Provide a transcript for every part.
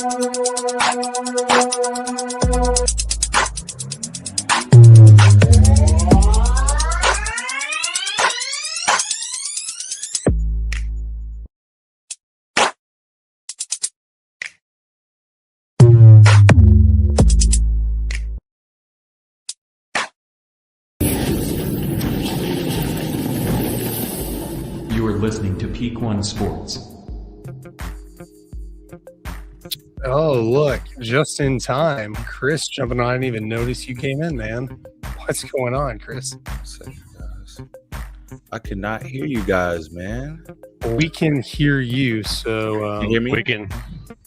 You are listening to Peak One Sports. Oh, look, just in time. Chris jumping on. I didn't even notice you came in, man. What's going on, Chris? I cannot hear you guys, man. We can hear you, so you hear me? We can.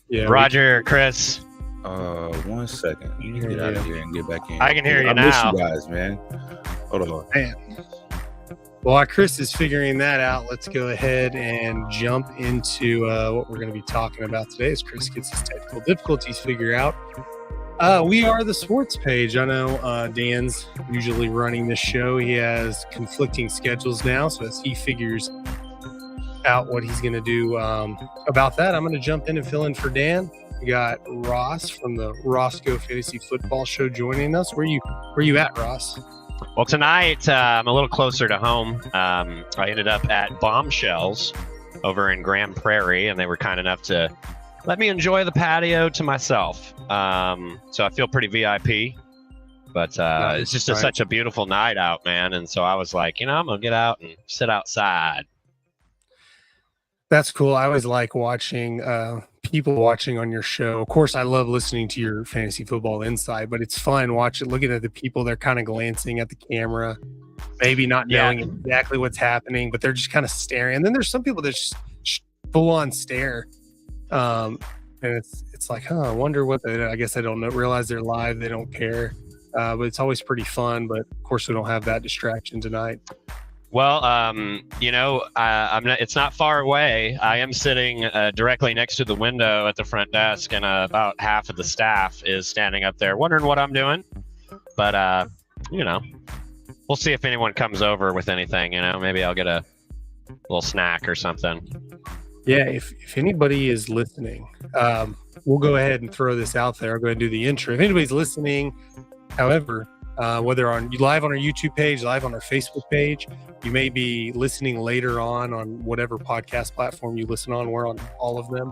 Yeah, Roger, Chris. 1 second. Let me get out of here and get back in. I can hear you I now. miss you guys, man. Hold on. Man. Well, while Chris is figuring that out, let's go ahead and jump into what we're going to be talking about today as Chris gets his technical difficulties figured out. We are the sports page. I know Dan's usually running this show. He has conflicting schedules now, so as he figures out what he's going to do about that, I'm going to jump in and fill in for Dan. We got Ross from the Roscoe Fantasy Football Show joining us. Where you at, Ross? Well, tonight I'm a little closer to home. I ended up at Bombshells over in Grand Prairie, and they were kind enough to let me enjoy the patio to myself. So I feel pretty VIP, but it's just such a beautiful night out, man. And so I was like, I'm going to get out and sit outside. That's cool. I always like watching people watching on your show. Of course, I love listening to your fantasy football insight, but it's fun looking at the people. They're kind of glancing at the camera, maybe not knowing exactly what's happening, but they're just kind of staring. And then there's some people that just full on stare. And it's like, I wonder what I guess they don't realize they're live. They don't care. But it's always pretty fun. But of course, we don't have that distraction tonight. Well, it's not far away. I am sitting directly next to the window at the front desk, and about half of the staff is standing up there wondering what I'm doing. But, we'll see if anyone comes over with anything, maybe I'll get a little snack or something. Yeah, if anybody is listening, we'll go ahead and throw this out there. I'll go ahead and do the intro. If anybody's listening, however, whether live on our YouTube page, live on our Facebook page, you may be listening later on whatever podcast platform you listen on. We're on all of them.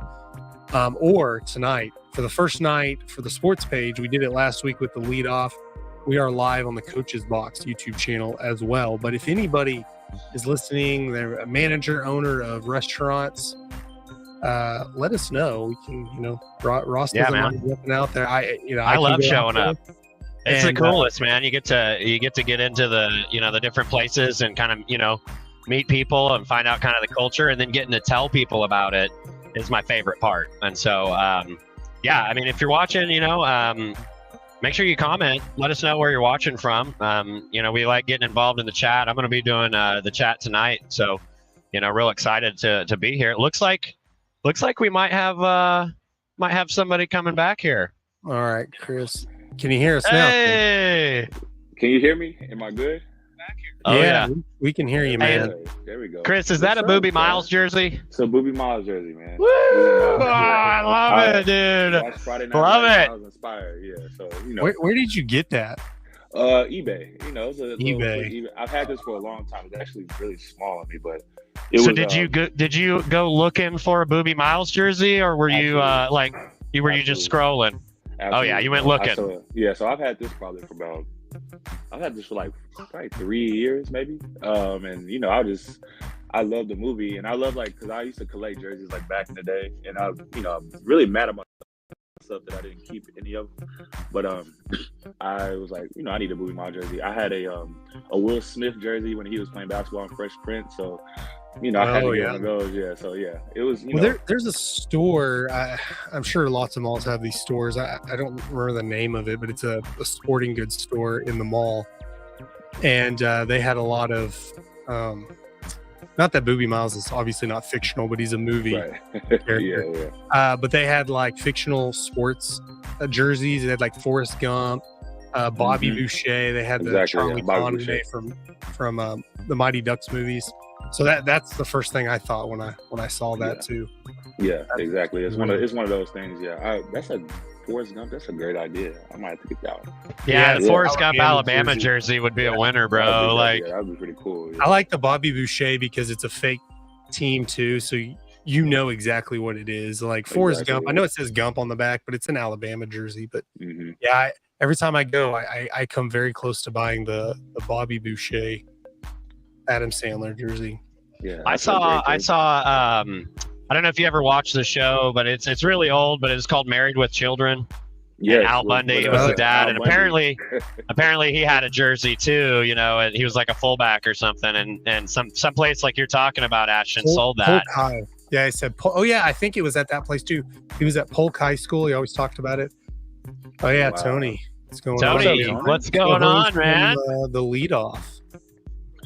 Or tonight, for the first night for the sports page, we did it last week with the lead off. We are live on the Coach's Box YouTube channel as well. But if anybody is listening, they're a manager, owner of restaurants, let us know. We can, Ross doesn't mind jumping out there. I love showing up. It's the coolest, man. You get to get into the, the different places and kind of, meet people and find out kind of the culture, and then getting to tell people about it is my favorite part. And so, if you're watching, make sure you comment. Let us know where you're watching from. We like getting involved in the chat. I'm going to be doing the chat tonight. So, real excited to be here. It looks like we might have somebody coming back here. All right, Chris. Can you hear us now? Hey! Can you hear me? Am I good? Oh, yeah. We can hear you, man. Hey, there we go. Chris, is that a Booby Miles jersey? It's a Booby Miles jersey, man. Woo! I love it, dude. Friday night, love it. I was inspired, yeah. So, Where did you get that? eBay. It's a eBay. I've had this for a long time. It's actually really small on me, but did you go looking for a Booby Miles jersey, or were you just scrolling? Absolutely. Oh yeah, you went looking. So I've had this probably for like probably 3 years maybe. And I love the movie, and I love because I used to collect jerseys like back in the day, and I'm really mad at myself that I didn't keep any of them. But I was like, I need a Booby Miles jersey. I had a Will Smith jersey when he was playing basketball in Fresh Prince, so I had to get one of those. Yeah, so yeah, it was. There's a store. I'm sure lots of malls have these stores. I don't remember the name of it, but it's a sporting goods store in the mall, and they had a lot of. Not that Booby Miles is obviously not fictional, but he's a movie character. Yeah. But they had like fictional sports jerseys. They had like Forrest Gump, Bobby Boucher. They had the Charlie Conway from the Mighty Ducks movies. So that's the first thing I thought when I saw that too. Yeah, exactly. It's one of those things. Yeah, that's a Forrest Gump. That's a great idea. I might have to get that one. Yeah, the Forrest Gump Alabama Alabama jersey would be a winner, bro. That'd be pretty cool. Yeah. I like the Bobby Boucher because it's a fake team too, so you know exactly what it is. Like Forrest Gump, I know it says Gump on the back, but it's an Alabama jersey. But yeah, every time I go, I come very close to buying the Bobby Boucher Adam Sandler jersey. Yeah, I saw. I don't know if you ever watched the show, but it's really old. But it's called Married with Children. Yeah, Al Bundy was the dad, and apparently he had a jersey too. You know, and he was like a fullback or something. And some place like you're talking about, Ashton, sold that. Polk High. Yeah, I said. Oh yeah, I think it was at that place too. He was at Polk High School. He always talked about it. Oh yeah, wow. Tony. What's going on? What's going on, man? The leadoff.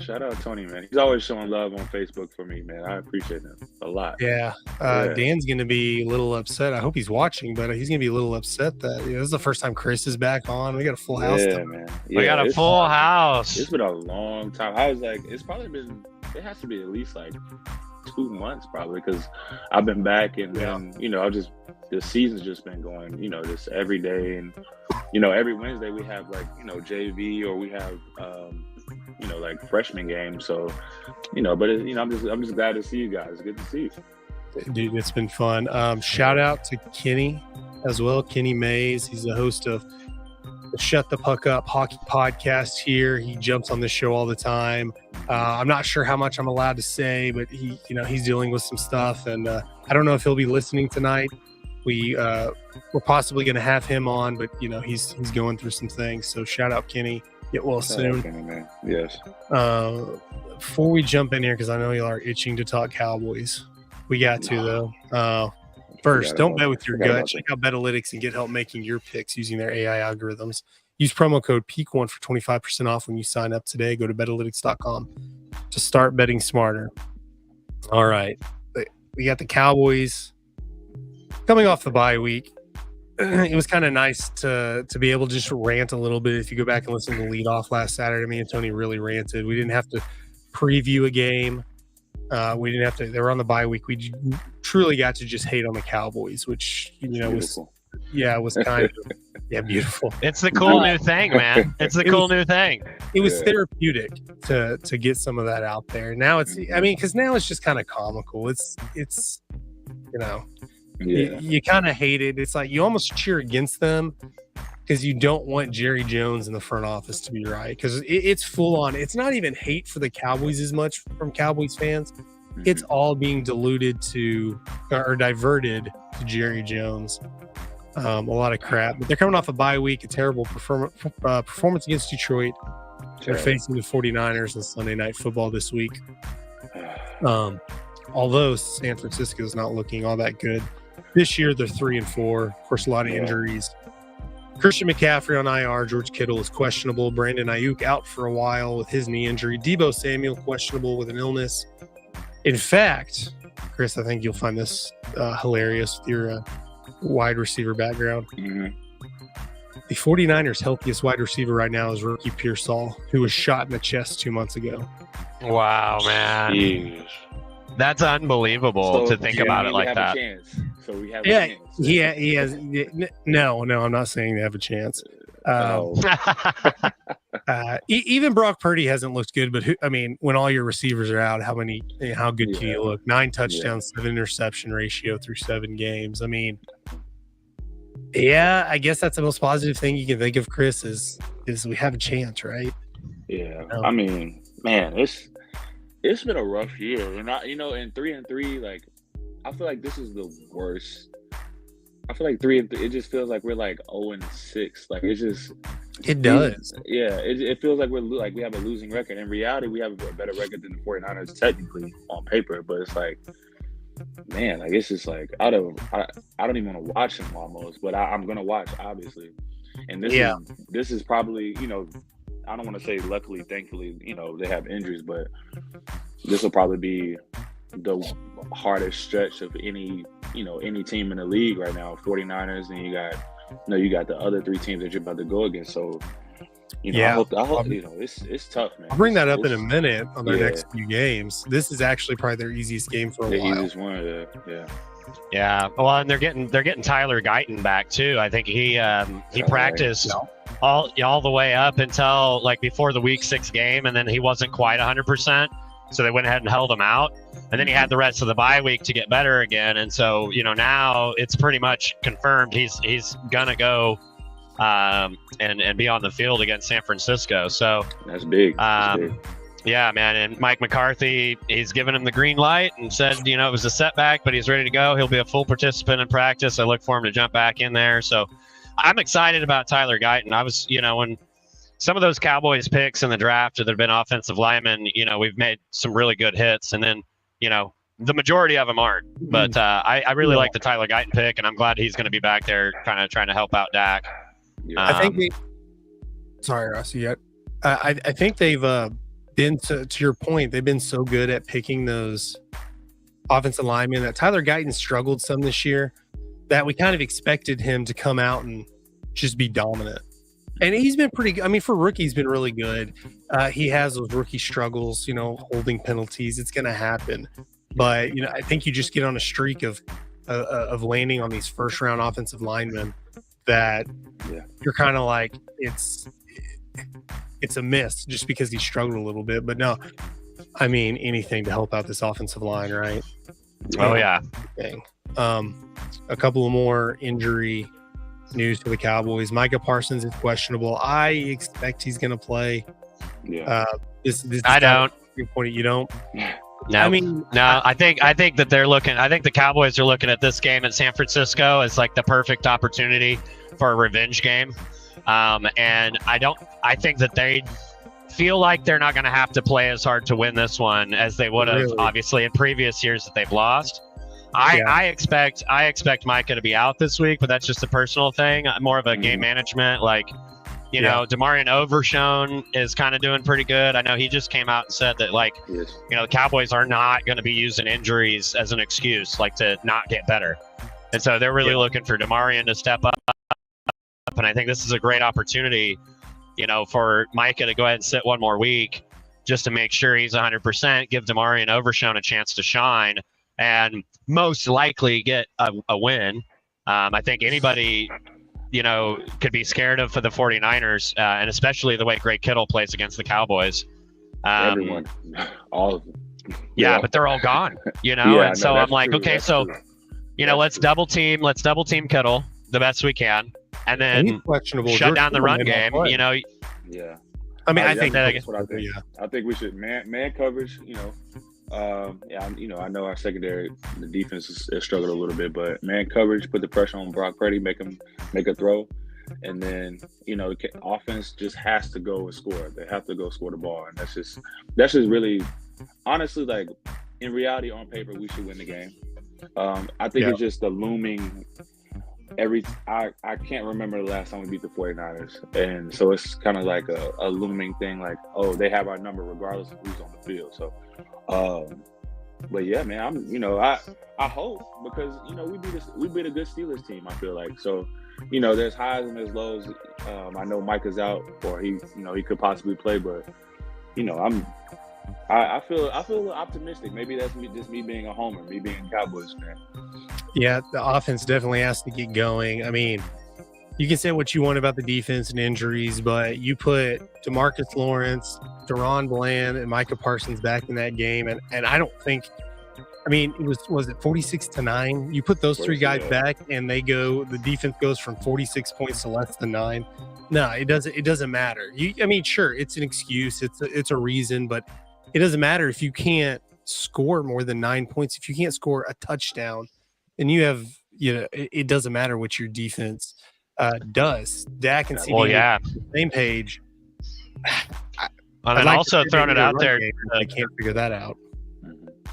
Shout out Tony, man. He's always showing love on Facebook for me, man. I appreciate him a lot. Yeah. Dan's going to be a little upset. I hope he's watching, but he's going to be a little upset that this is the first time Chris is back on. We got a full house. Yeah, man. Yeah, we got a full house. It's been a long time. I was like, it has to be at least like 2 months probably, because I've been back and then, the season's just been going, just every day. And, every Wednesday we have like, JV, or we have, like freshman games. So, but I'm just glad to see you guys. Good to see you. Dude, it's been fun. Shout out to Kenny as well. Kenny Mays. He's the host of the Shut the Puck Up Hockey podcast here. He jumps on this show all the time. I'm not sure how much I'm allowed to say, but he's dealing with some stuff, and I don't know if he'll be listening tonight. We're possibly going to have him on, but he's going through some things. So shout out Kenny. Get well soon. Okay, man. Yes. Before we jump in here, because I know you are itching to talk Cowboys, we got to though. First, don't bet with your gut. Check out Betalytics and get help making your picks using their AI algorithms. Use promo code PEAK1 for 25% off when you sign up today. Go to Betalytics.com to start betting smarter. All right, we got the Cowboys coming off the bye week. It was kind of nice to be able to just rant a little bit. If you go back and listen to the leadoff last Saturday, me and Tony really ranted. We didn't have to preview a game. We didn't have to. They were on the bye week. We truly got to just hate on the Cowboys, which was kind of beautiful. It's the cool new thing, man. It's the cool new thing. It was therapeutic to get some of that out there. Now because now it's just kind of comical. It's you kind of hate it. It's like you almost cheer against them because you don't want Jerry Jones in the front office to be right, because it's full on. It's not even hate for the Cowboys as much from Cowboys fans. It's all being diluted to or diverted to Jerry Jones. A lot of crap, but they're coming off a bye week, a terrible performance against Detroit. They're facing the 49ers in Sunday Night Football this week. Although San Francisco is not looking all that good. This year, they're 3-4. Of course, a lot of injuries. Christian McCaffrey on IR. George Kittle is questionable. Brandon Ayuk out for a while with his knee injury. Deebo Samuel questionable with an illness. In fact, Chris, I think you'll find this hilarious with your wide receiver background. The 49ers' healthiest wide receiver right now is rookie Pearsall, who was shot in the chest 2 months ago. Wow, man. Jeez. That's unbelievable to think about it like that. So we have a chance. He has. No, I'm not saying they have a chance. Even Brock Purdy hasn't looked good, but when all your receivers are out, how good can you look? 9 touchdowns, 7 interception ratio through 7 games. I guess that's the most positive thing you can think of, Chris, is we have a chance, right? Yeah. Man, it's been a rough year. And in 3-3, like, I feel like this is the worst. I feel like 3-3. It just feels like we're like 0-6. Like it does. It feels like we have a losing record. In reality, we have a better record than the 49ers technically on paper. But it's like, man, like it's just like I don't even want to watch them almost. But I'm gonna watch, obviously. And this is probably I don't want to say luckily, thankfully, they have injuries, but this will probably be the hardest stretch of any team in the league right now. 49ers, and you got the other 3 teams that you're about to go against. So I hope it's tough, man. I'll bring that up in a minute on their yeah. next few games. This is actually probably their easiest game for a The while. easiest one, yeah. Yeah, well, and they're getting Tyler Guyton back too. I think he practiced all the way up until like before the Week 6 game, and then he wasn't quite 100%. So they went ahead and held him out, and then he had the rest of the bye week to get better again. And so now it's pretty much confirmed he's gonna go and be on the field against San Francisco. So That's big. yeah, man. And Mike McCarthy, he's given him the green light and said, it was a setback, but he's ready to go. He'll be a full participant in practice. I look for him to jump back in there. So I'm excited about Tyler Guyton. I was, when some of those Cowboys picks in the draft that have been offensive linemen, we've made some really good hits. And then, the majority of them aren't. But I really like the Tyler Guyton pick, and I'm glad he's going to be back there kind of trying to help out Dak. I think sorry, Rossi. I think they've been to your point. They've been so good at picking those offensive linemen that Tyler Guyton struggled some this year. That we kind of expected him to come out and just be dominant, and he's been pretty good. I mean, for rookie, he's been really good. He has those rookie struggles, holding penalties. It's going to happen, but I think you just get on a streak of landing on these first round offensive linemen that you're kind of like it's a miss just because he struggled a little bit. But no, I mean anything to help out this offensive line, right? Oh yeah. A couple of more injury news for the Cowboys. Micah Parsons is questionable. I expect he's going to play. Yeah. This I don't. You don't. No, I mean, no. I think that they're looking. I think the Cowboys are looking at this game at San Francisco as like the perfect opportunity for a revenge game. And I think that they feel like they're not going to have to play as hard to win this one as they would have, obviously, in previous years that they've lost. I expect Micah to be out this week, but that's just a personal thing. More of a game management, Demarion Overshone is kind of doing pretty good. I know he just came out and said that, the Cowboys are not going to be using injuries as an excuse, to not get better. And so they're really looking for Demarion to step up. And I think this is a great opportunity, for Micah to go ahead and sit one more week just to make sure he's 100%, give Demarion Overshone a chance to shine, and most likely get a win. I think anybody could be scared of for the 49ers, and especially the way Greg Kittle plays against the Cowboys. Everyone, all of them. Yeah, but they're all gone, and so I'm like, okay, that's so, true. Let's double team Kittle the best we can, and then shut down the run game, Yeah. I mean, I think that's what I think. Yeah. I think we should man coverage, I know our secondary, the defense has struggled a little bit, but man coverage, put the pressure on Brock Purdy, make him make a throw, and then the offense just has to go and score. They have to go score the ball, and that's just really, honestly, in reality, on paper, we should win the game. I think it's just the looming. I can't remember the last time we beat the 49ers, and so it's kind of like a looming thing, they have our number regardless of who's on the field. So. But yeah, man, I hope, because we beat a good Steelers team. I feel like, so there's highs and there's lows. I know Mike is out, or he could possibly play, but I feel a little optimistic. Maybe that's just me being a homer, me being a Cowboys fan. Yeah, the offense definitely has to get going. I mean, you can say what you want about the defense and injuries, but you put DeMarcus Lawrence, Deron Bland, and Micah Parsons back in that game, and I don't think, it was it 46-9? You put those three guys back, and the defense goes from 46 points to less than 9. No, it doesn't matter. Sure, it's an excuse, it's a reason, but it doesn't matter if you can't score more than 9 points. If you can't score a touchdown, and you have, it doesn't matter what your defense does. Dak and CD on the same page. And also throwing it out there. I can't figure that out.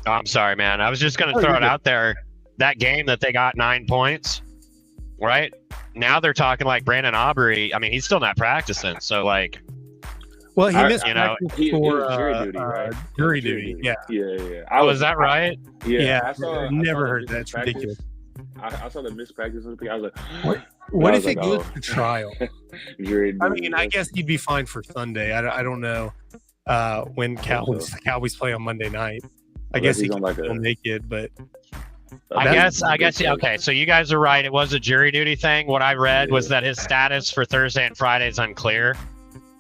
Oh, I'm sorry, man. I was just going to throw it out there. That game that they got 9 points, right? Now they're talking like Brandon Aubrey. He's still not practicing. So well, he missed practice for jury duty, right? Jury duty. Yeah. Is that right? Yeah. I never heard that. It's ridiculous. I saw the missed practice. I was like, what if it goes to trial? Jury I duty. mean, I guess he'd be fine for Sunday. I don't know when the Cowboys play on Monday night. I guess he he's can on still make it, but I guess. Okay, so you guys are right. It was a jury duty thing. What I read was that his status for Thursday and Friday is unclear,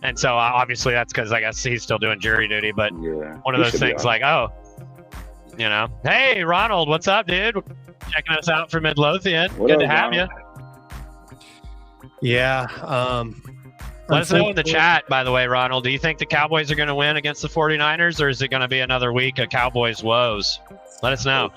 and so obviously that's because I guess he's still doing jury duty. But one of those things, like, oh, hey Ronald, what's up, dude? Checking us out from Midlothian. Good to have you. Yeah. Let us know in the chat, by the way, Ronald. Do you think the Cowboys are going to win against the 49ers, or is it going to be another week of Cowboys woes? Let us know.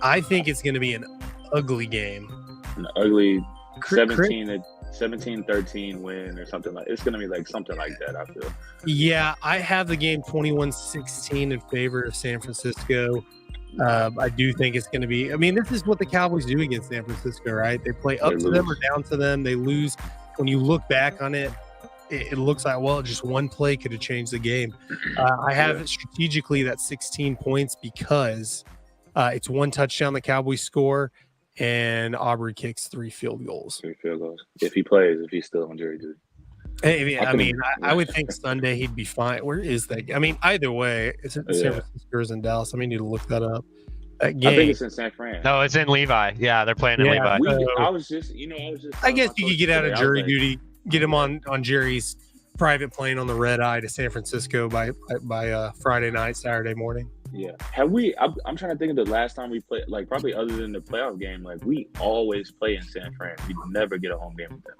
I think it's going to be an ugly game. An ugly 17-13 win or something like. It's going to be like something like that, I feel. Yeah, I have the game 21-16 in favor of San Francisco. I do think it's going to be. I mean, this is what the Cowboys do against San Francisco, right? They play up to them or down to them. They lose. When you look back on it, it looks like, well, just one play could have changed the game. I have it strategically that 16 points because it's one touchdown the Cowboys score, and Aubrey kicks 3 field goals. 3 field goals. If he plays, if he's still on jury duty. I would think Sunday he'd be fine. Where is that? I mean, either way, it's in San Francisco or in Dallas. I may need to look that up. That game. I think it's in San Fran. No, it's in Levi. Yeah, they're playing in Levi. I guess you could get out of jury duty, get him on Jerry's private plane on the red eye to San Francisco by Friday night, Saturday morning. Yeah. Have we? I'm trying to think of the last time we played. Like probably other than the playoff game, like we always play in San Fran. We never get a home game with them.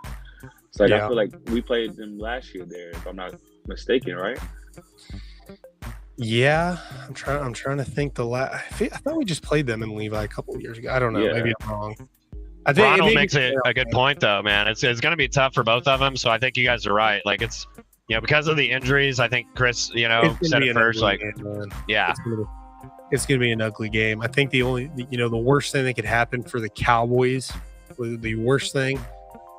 So I feel like we played them last year there, if I'm not mistaken, right? Yeah, I'm trying to think. I thought we just played them in Levi a couple of years ago. I don't know. Yeah. Maybe I'm wrong. I think Ronald makes it a good point, though, man. It's going to be tough for both of them. So I think you guys are right. Like it's because of the injuries. I think Chris, said it first. Like, game, yeah, it's going to be an ugly game. I think the worst thing that could happen for the Cowboys, the worst thing,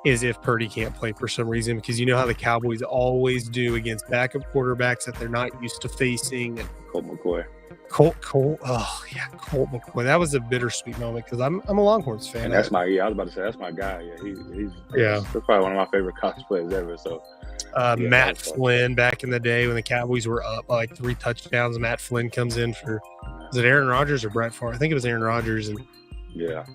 is if Purdy can't play for some reason, because you know how the Cowboys always do against backup quarterbacks that they're not used to facing. And Colt McCoy. Colt McCoy. That was a bittersweet moment because I'm a Longhorns fan. And that's I was about to say that's my guy. Yeah, he's probably one of my favorite college players ever. So Matt Flynn back in the day when the Cowboys were up like 3 touchdowns. Matt Flynn comes in for is it Aaron Rodgers or Brett Favre? I think it was Aaron Rodgers. And yeah.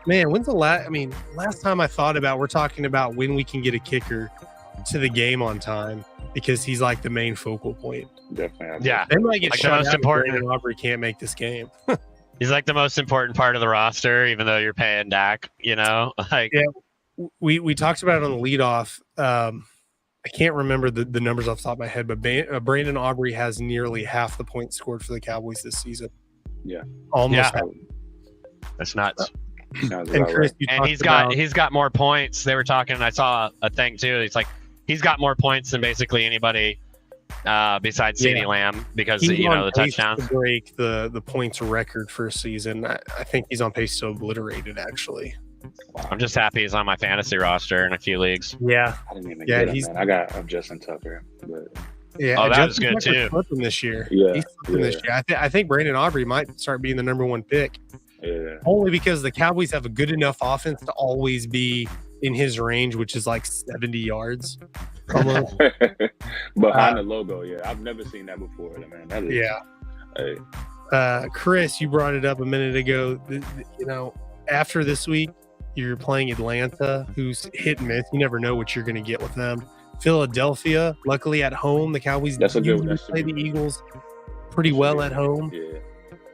Man, when's the last time I thought about, we're talking about when we can get a kicker to the game on time because he's like the main focal point. Definitely. Yeah. They might get like shut the most out important. and Aubrey can't make this game. He's like the most important part of the roster, even though you're paying Dak, Like, yeah, we talked about it on the leadoff. I can't remember the numbers off the top of my head, but Brandon Aubrey has nearly half the points scored for the Cowboys this season. Yeah. Almost. Yeah. That's nuts. And Chris, he's got more points. They were talking, and I saw a thing too. It's like he's got more points than basically anybody besides CeeDee Lamb because the touchdown to break the points record for a season. I think he's on pace to obliterate it. Actually, I'm just happy he's on my fantasy roster in a few leagues. Yeah, I didn't even get him, man. I'm Justin Tucker, but. Yeah, that was good too. This year, this year. I think Brandon Aubrey might start being the number 1 pick. Yeah. Only because the Cowboys have a good enough offense to always be in his range, which is like 70 yards. Almost. Behind the logo, I've never seen that before, man. That is, hey. Chris, you brought it up a minute ago. After this week, you're playing Atlanta, who's hit and miss. You never know what you're going to get with them. Philadelphia, luckily at home, the Cowboys play the Eagles pretty well at home. Yeah.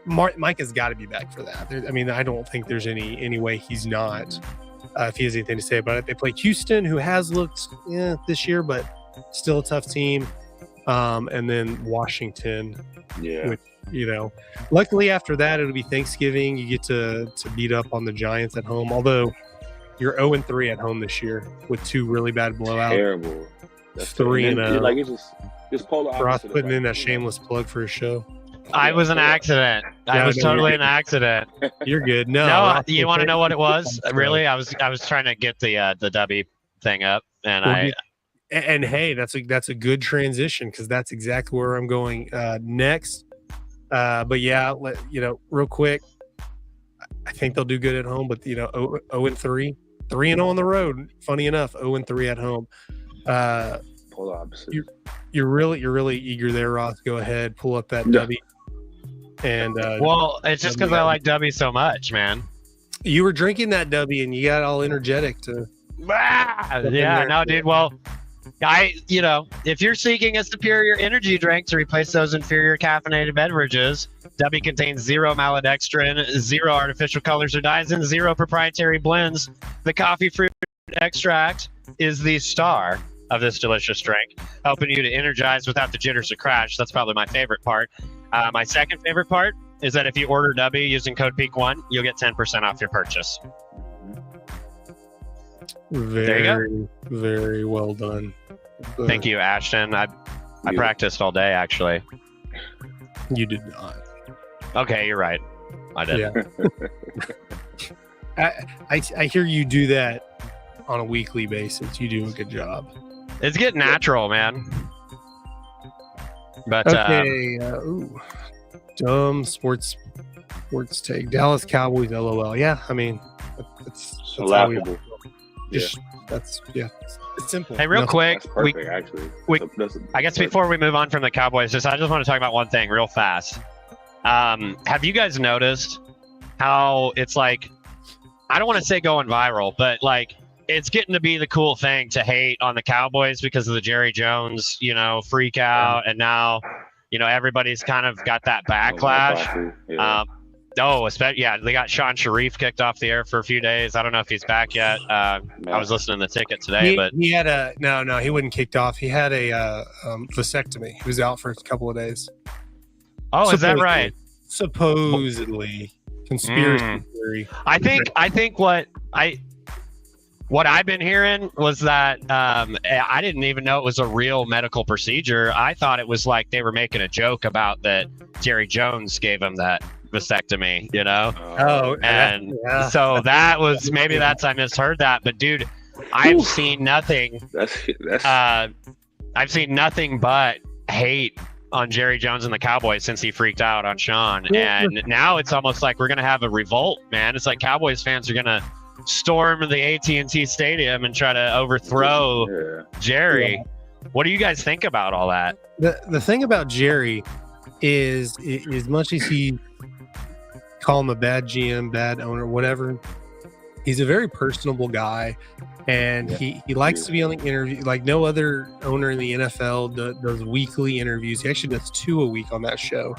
Mike has got to be back for that. I don't think there's any way he's not. If he has anything to say about it, they play Houston, who has looked this year, but still a tough team. And then Washington. Yeah. Which, luckily after that it'll be Thanksgiving. You get to beat up on the Giants at home. Although you're 0-3 at home this year with 2 really bad blowouts. Terrible. That's 3-0. Like it's just polar opposite. Ross putting in that shameless plug for his show. I was an accident. I was totally an accident. You're good. No, you want to know what it was? Really? I was trying to get the W thing up, and And hey, that's a good transition because that's exactly where I'm going next. But yeah, real quick, I think they'll do good at home. But 0-3 3-0 on the road. Funny enough, 0-3 at home. Polar opposite. You're really eager there, Ross. Go ahead, pull up that W. And well, it's just because I like W so much, man. You were drinking that W and you got all energetic to. Yeah, no, dude. Well, if you're seeking a superior energy drink to replace those inferior caffeinated beverages, W contains 0 maltodextrin, 0 artificial colors or dyes, and 0 proprietary blends. The coffee fruit extract is the star of this delicious drink, helping you to energize without the jitters or crash. That's probably my favorite part. My second favorite part is that if you order W using code PEAK1, you'll get 10% off your purchase. Very, very well done. Thank you, Ashton. I practiced all day, actually. You did not. Okay, you're right. I did. Yeah. I hear you do that on a weekly basis. You do a good job. It's getting natural, man. But okay, dumb sports take. Dallas Cowboys, LOL. Yeah, I mean, that's laughable. It's simple. Hey, real quick, That's perfect, actually. I guess before we move on from the Cowboys, I just want to talk about one thing real fast. Have you guys noticed how it's like, I don't want to say going viral, but like it's getting to be the cool thing to hate on the Cowboys because of the Jerry Jones, freak out, and now, everybody's kind of got that backlash. They got Sean Sharif kicked off the air for a few days. I don't know if he's back yet. I was listening to the ticket today, but he had he wasn't kicked off. He had a vasectomy. He was out for a couple of days. Oh, is that right? Supposedly, conspiracy theory. I think what I've been hearing was that I didn't even know it was a real medical procedure. I thought it was like they were making a joke about that Jerry Jones gave him that vasectomy, so that was I misheard that, but dude, I've seen nothing. I've seen nothing but hate on Jerry Jones and the Cowboys since he freaked out on Sean, and now it's almost like we're gonna have a revolt, man. It's like Cowboys fans are gonna storm the AT&T Stadium and try to overthrow Jerry. Yeah. What do you guys think about all that? The thing about Jerry is as much as he call him a bad GM, bad owner, whatever, he's a very personable guy, and he likes to be on the interview like no other owner in the NFL does weekly interviews. He actually does 2 a week on that show,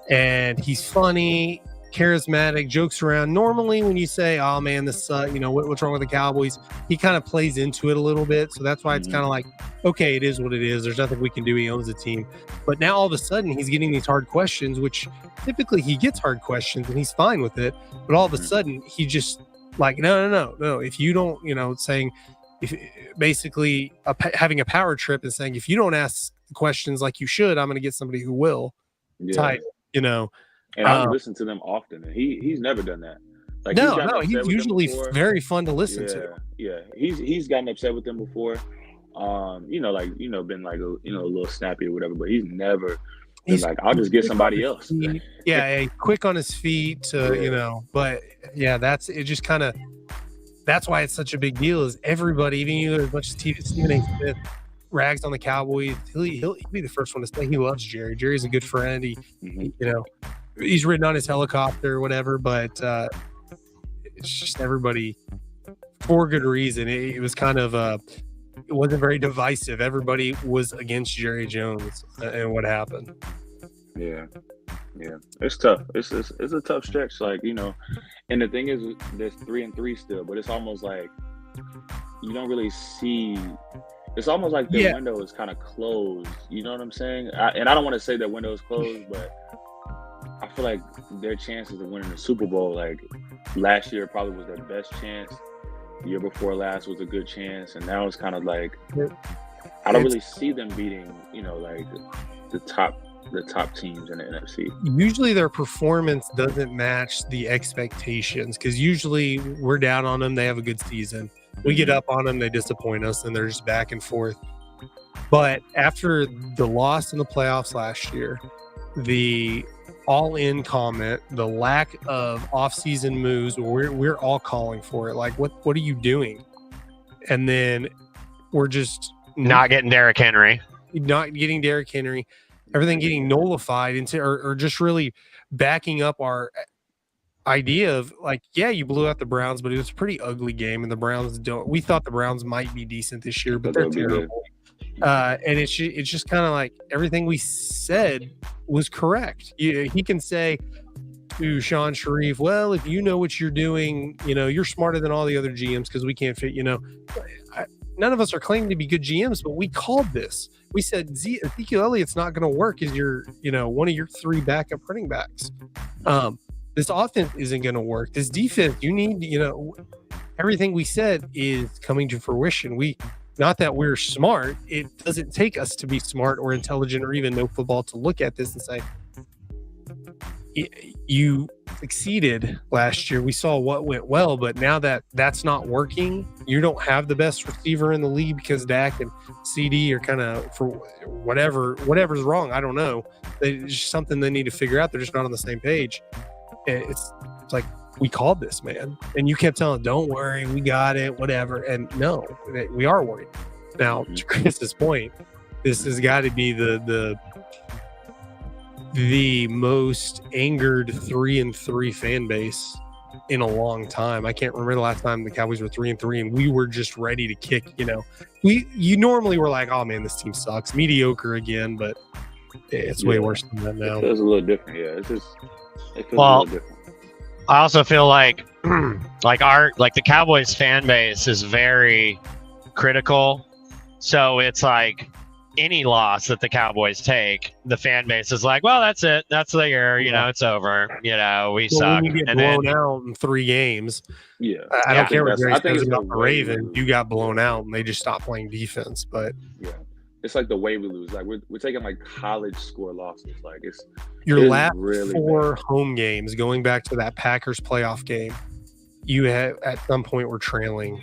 and he's funny, charismatic, jokes around. Normally when you say, oh man, this what's wrong with the Cowboys, he kind of plays into it a little bit, so that's why it's kind of like, okay, it is what it is, there's nothing we can do, he owns the team. But now all of a sudden he's getting these hard questions, which typically he gets hard questions and he's fine with it, but all of a sudden he just like, no, if you don't, saying, if basically having a power trip and saying, if you don't ask questions like you should, I'm going to get somebody who will type, And I listen to them often, and he's never dgot that. Like, he's usually very fun to listen to. Yeah, he's gotten upset with them before. Been like a little snappy or whatever, but he's never been like, I'll just get somebody else. Quick on his feet, But yeah, that's it. Just kind of that's why it's such a big deal. Is everybody, even you, as much as Stephen A. Smith rags on the Cowboys, he'll be the first one to say he loves Jerry. Jerry's a good friend. He's ridden on his helicopter or whatever, but it's just everybody for good reason. It was kind of it wasn't very divisive. Everybody was against Jerry Jones and what happened. Yeah, it's tough. It's a tough stretch, and the thing is, there's 3-3 still, but it's almost like you don't really see. It's almost like the window is kind of closed. You know what I'm saying? I don't want to say that window is closed, but I feel like their chances of winning the Super Bowl, like last year probably was their best chance. The year before last was a good chance, and now it's kind of like I don't really see them beating, the top teams in the NFC. Usually their performance doesn't match the expectations, because usually we're down on them, they have a good season. We get up on them, they disappoint us, and they're just back and forth. But after the loss in the playoffs last year, the all-in comment, the lack of off-season moves, we're all calling for it. Like, what are you doing? And then we're just Not getting Derrick Henry. not getting Derrick Henry, everything getting nullified into, or just really backing up our idea of like, yeah, you blew out the Browns, but it was a pretty ugly game, and the Browns we thought the Browns might be decent this year, but they're terrible. And it's just kind of like everything we said was correct. He can say to Sean Sharif, well, if you know what you're doing, you're smarter than all the other GMs because we can't fit, none of us are claiming to be good GMs, but we called this. We said Ezekiel Elliott's not going to work as your, one of your 3 backup running backs. This offense isn't going to work. This defense, you need, everything we said is coming to fruition. Not that we're smart. It doesn't take us to be smart or intelligent or even know football to look at this and say, you succeeded last year. We saw what went well, but now that that's not working, you don't have the best receiver in the league because Dak and CD are kind of, for whatever's wrong. I don't know. It's just something they need to figure out. They're just not on the same page. It's like, we called this, man. And you kept telling, don't worry, we got it, whatever. And no, we are worried. Now, to Chris's point, this has got to be the most angered 3-3 fan base in a long time. I can't remember the last time the Cowboys were 3-3 and we were just ready to kick, you normally were like, oh man, this team sucks, mediocre again, but it's way worse than that now. It feels a little different. Yeah, it feels a little different. I also feel like the Cowboys fan base is very critical. So it's like any loss that the Cowboys take, the fan base is like, well, that's it. That's the year. It's over. We suck. When you get blown out in 3 games. Yeah. I don't care what Gary says about the Ravens. You got blown out and they just stopped playing defense. But yeah. It's like the way we lose. Like we're taking like college score losses. Like it's your last really 4 home games, going back to that Packers playoff game, you had at some point were trailing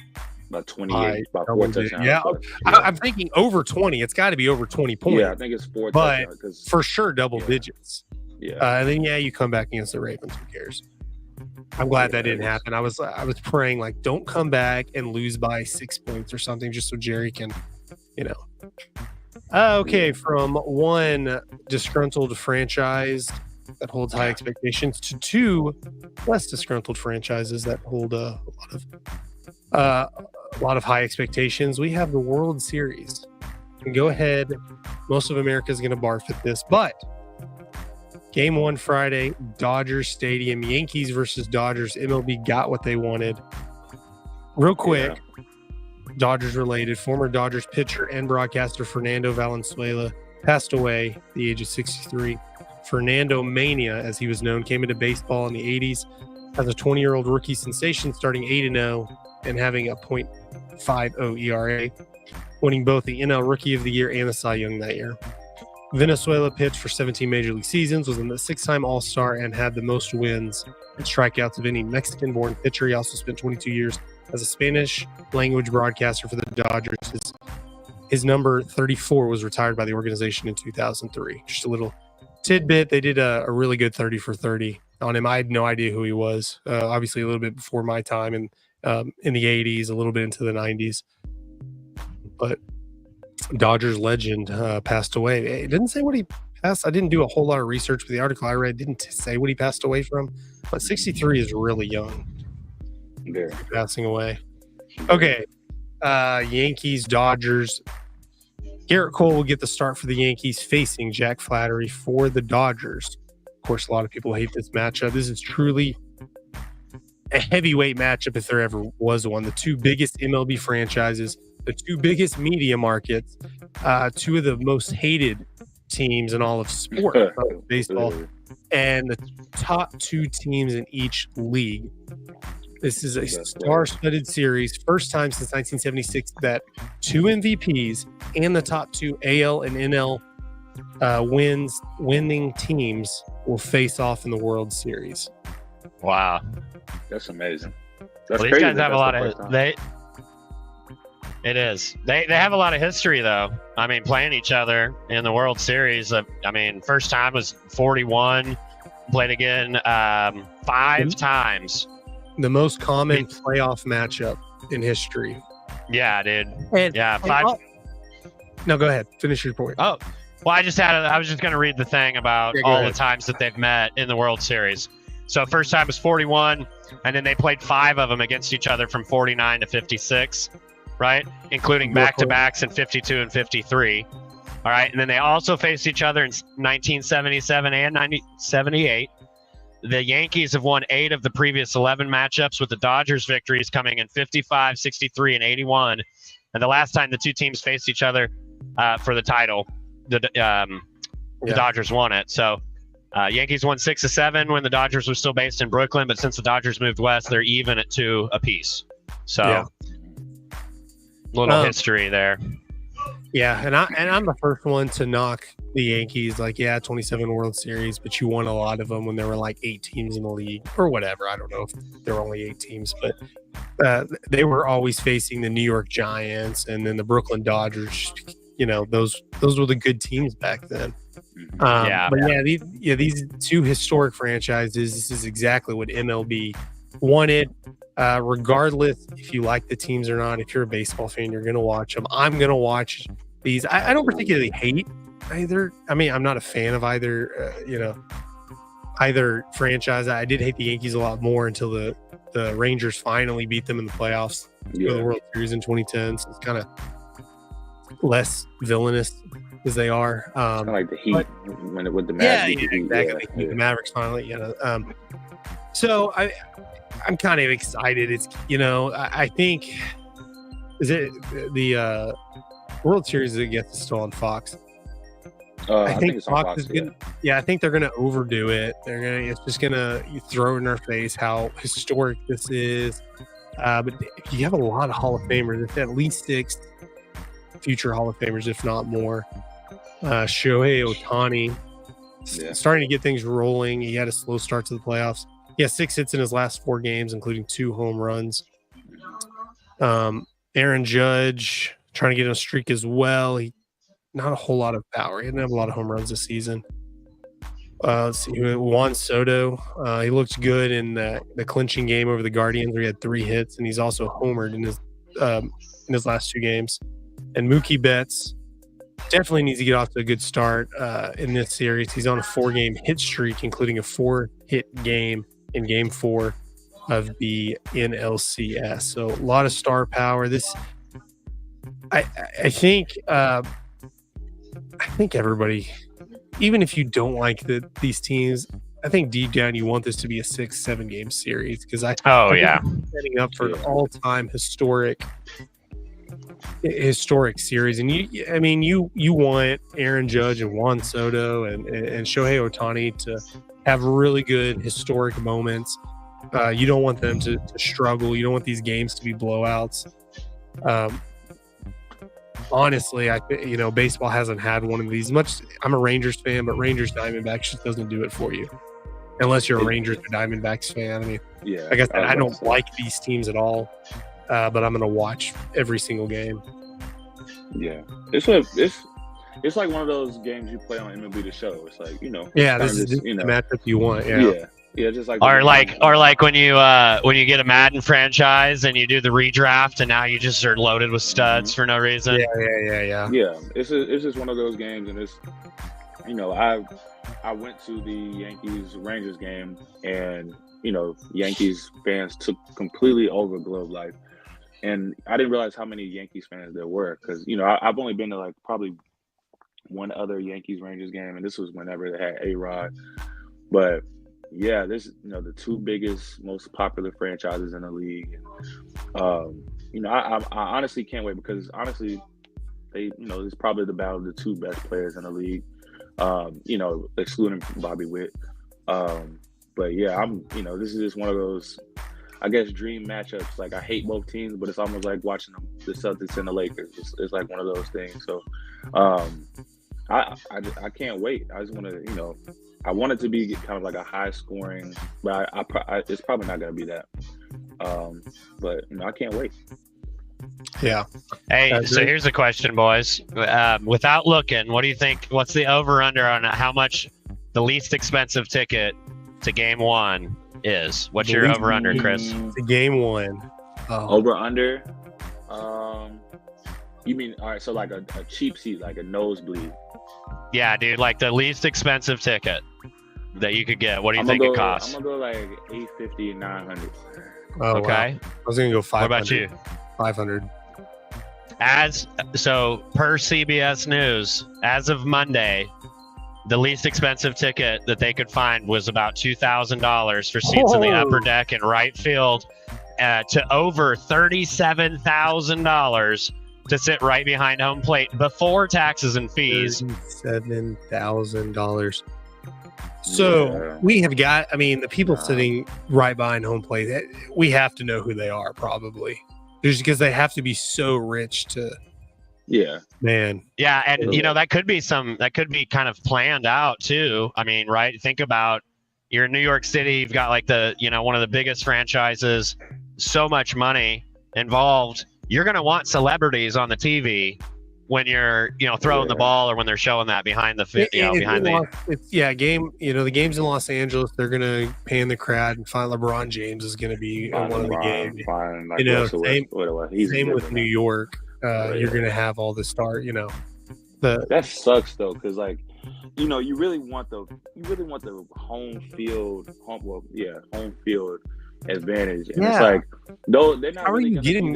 about 28, about 4 touchdowns. Yeah, I'm thinking over 20. It's got to be over 20 points. Yeah, I think it's 4 but touchdowns. For sure, double digits. Yeah. And then you come back against the Ravens. Who cares? I'm glad that didn't happen. I was praying like, don't come back and lose by 6 points or something, just so Jerry can, Okay, from one disgruntled franchise that holds high expectations to 2 less disgruntled franchises that hold a lot of high expectations. We have the World Series. And go ahead. Most of America is going to barf at this, but Game 1 Friday, Dodgers Stadium, Yankees versus Dodgers. MLB got what they wanted. Real quick. Yeah. Dodgers related, former Dodgers pitcher and broadcaster Fernando Valenzuela passed away at the age of 63. Fernando Mania, as he was known, came into baseball in the 80s as a 20-year-old rookie sensation, starting 8-0 and having a .50 ERA, winning both the NL Rookie of the Year and the Cy Young that year. Venezuela pitched for 17 Major League seasons, was a 6-time All-Star, and had the most wins and strikeouts of any Mexican-born pitcher. He also spent 22 years as a Spanish-language broadcaster for the Dodgers. His number 34 was retired by the organization in 2003. Just a little tidbit. They did a really good 30 for 30 on him. I had no idea who he was. Obviously, a little bit before my time in the 80s, a little bit into the 90s. But Dodgers legend passed away. It didn't say what he passed. I didn't do a whole lot of research, but the article I read didn't say what he passed away from. But 63 is really young. Yeah. Passing away. Okay. Yankees, Dodgers. Garrett Cole will get the start for the Yankees, facing Jack Flaherty for the Dodgers. Of course, a lot of people hate this matchup. This is truly a heavyweight matchup if there ever was one. The 2 biggest MLB franchises, the 2 biggest media markets, 2 of the most hated teams in all of sport, baseball, and the top 2 teams in each league. This is a star-studded series. First time since 1976 that 2 MVPs and the top 2 AL and NL winning teams will face off in the World Series. Wow. That's amazing. That's crazy. These guys have a lot of it is. They have a lot of history, though. I mean, playing each other in the World Series. I mean, first time was 41. played again 5 times. The most common playoff matchup in history. Yeah, dude. And, Yeah, 5. No, go ahead. Finish your point. Oh, well, I was just going to read the thing about Yeah, go all ahead. the times that they've met in the World Series. So first time was 41, and then they played 5 of them against each other from 49 to 56, right? Including back-to-backs in 52 and 53. All right, and then they also faced each other in 1977 and 1978. The Yankees have won 8 of the previous 11 matchups, with the Dodgers victories coming in 55, 63, and 81. And the last time the two teams faced each other for the title, the Dodgers won it. So Yankees won 6 of 7 when the Dodgers were still based in Brooklyn, but since the Dodgers moved west, they're even at 2 apiece. So little history there. Yeah, and I'm the first one to knock the Yankees. Like, 27 World Series, but you won a lot of them when there were like 8 teams in the league or whatever. I don't know if there were only 8 teams, but they were always facing the New York Giants and then the Brooklyn Dodgers. You know, those were the good teams back then. These 2 historic franchises. This is exactly what MLB wanted. Regardless if you like the teams or not, if you're a baseball fan, you're going to watch them. I'm going to watch these. I don't particularly hate either. I mean, I'm not a fan of either, either franchise. I did hate the Yankees a lot more until the Rangers finally beat them in the playoffs for the World Series in 2010. So it's kind of less villainous as they are. Kind of like the Heat with the Mavericks. Exactly. The Mavericks finally, So I'm kind of excited. It's, I think, is it the World Series that gets still on Fox? I think it's on Fox, I think they're gonna overdo it. It's just gonna throw in our face how historic this is. But you have a lot of Hall of Famers. It's at least 6 future Hall of Famers, if not more. Shohei Ohtani starting to get things rolling. He had a slow start to the playoffs. He has 6 hits in his last 4 games, including 2 home runs. Aaron Judge trying to get on a streak as well. Not a whole lot of power. He didn't have a lot of home runs this season. Let's see. Juan Soto. He looked good in the clinching game over the Guardians where he had 3 hits, and he's also homered in his last 2 games. And Mookie Betts definitely needs to get off to a good start in this series. He's on a 4-game hit streak, including a 4-hit game in Game 4 of the NLCS. So a lot of star power. I think everybody, even if you don't like these teams, I think deep down you want this to be a 6-7 game series because I think setting up for an all-time historic series. And you want Aaron Judge and Juan Soto and Shohei Ohtani to have really good historic moments. You don't want them to struggle. You don't want these games to be blowouts. Honestly, baseball hasn't had one of these much. I'm a Rangers fan, but Rangers Diamondbacks just doesn't do it for you unless you're a Rangers or Diamondbacks fan. I mean, like I said, I don't like these teams at all, but I'm going to watch every single game. Yeah, it's like one of those games you play on MLB The Show. It's like this is the matchup you want. Yeah, just like or like when you get a Madden franchise and you do the redraft and now you just are loaded with studs for no reason. Yeah. It's just one of those games, and it's I went to the Yankees Rangers game, and Yankees fans took completely over Globe Life, and I didn't realize how many Yankees fans there were because I've only been to like probably one other Yankees Rangers game, and this was whenever they had A-Rod, but. Yeah, this the 2 biggest, most popular franchises in the league. I honestly can't wait because honestly, they it's probably the battle of the 2 best players in the league. Excluding Bobby Witt. But yeah, this is just one of those, I guess, dream matchups. Like I hate both teams, but it's almost like watching the Celtics and the Lakers. It's like one of those things. So, I can't wait. I just want to I want it to be kind of like a high scoring, but it's probably not going to be that. But I can't wait. Yeah. Hey, so here's a question, boys. Without looking, what do you think? What's the over/under on how much the least expensive ticket to game one is? What's your over under, Chris? The game one. Over under. You mean all right? So like a cheap seat, like a nosebleed. Yeah, dude, like the least expensive ticket that you could get. What do you think it costs? I'm gonna go like $850, $900. Oh, Okay. wow. I was gonna go 500. What about you? 500. So per CBS News, as of Monday, the least expensive ticket that they could find was about $2,000 for seats in the upper deck and right field, to over $37,000 to sit right behind home plate before taxes and fees. $7,000. So we have got, I mean, the people sitting right behind home plate, we have to know who they are probably. Just because they have to be so rich to. Yeah. Man. Yeah, and that could be kind of planned out too. I mean, right? Think about, you're in New York City, you've got like one of the biggest franchises, so much money involved. You're going to want celebrities on the TV when you're, throwing the ball or when they're showing that behind the game. The game's in Los Angeles. They're going to pan the crowd and find LeBron James is going to be on one of the games. Same with New York. You're going to have all the star, that sucks though. Cause like, you really want the home field advantage. And it's like, no, they're not. How are you getting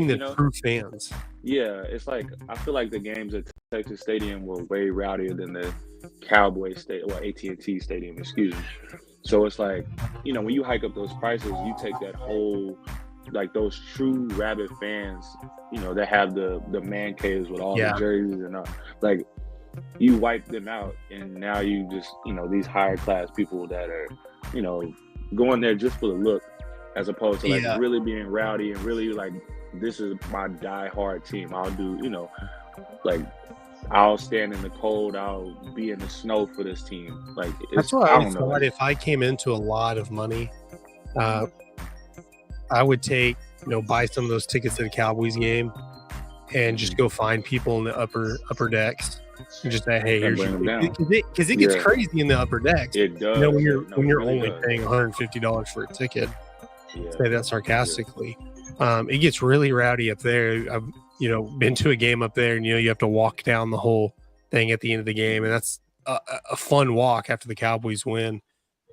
the true fans? Yeah, it's like, I feel like the games at Texas Stadium were way rowdier than the Cowboys AT&T Stadium, excuse me. So it's like, when you hike up those prices, you take that whole, like those true rabid fans, that have the man caves with all the jerseys and like, you wipe them out, and now you just, these higher class people that are, going there just for the look, as opposed to like really being rowdy and really like, this is my die-hard team. I'll do, like, I'll stand in the cold. I'll be in the snow for this team. Like, that's what I thought. If I came into a lot of money, I would take, buy some of those tickets at a Cowboys game, and just go find people in the upper decks. And just say, hey, here's because it gets crazy in the upper decks. It does. When you're only paying $150 for a ticket. Say that sarcastically. It gets really rowdy up there. I've been to a game up there, and you have to walk down the whole thing at the end of the game, and that's a fun walk after the Cowboys win.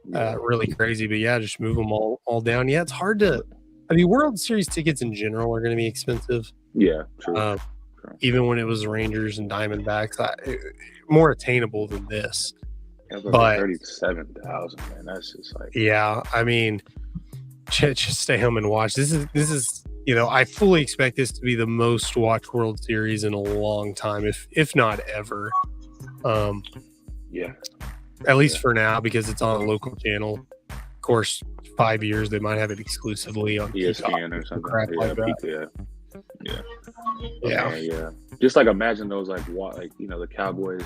Really crazy, but just move them all down. Yeah, it's hard to. I mean, World Series tickets in general are going to be expensive. Yeah, true. Even when it was Rangers and Diamondbacks, more attainable than this. But 37,000, man, that's just like. Yeah, I mean, just stay home and watch. This is I fully expect this to be the most watched World Series in a long time, if not ever. At least for now, because it's on a local channel. Of course, 5 years they might have it exclusively on ESPN or something. Crap like that. Yeah. Just like imagine those the Cowboys,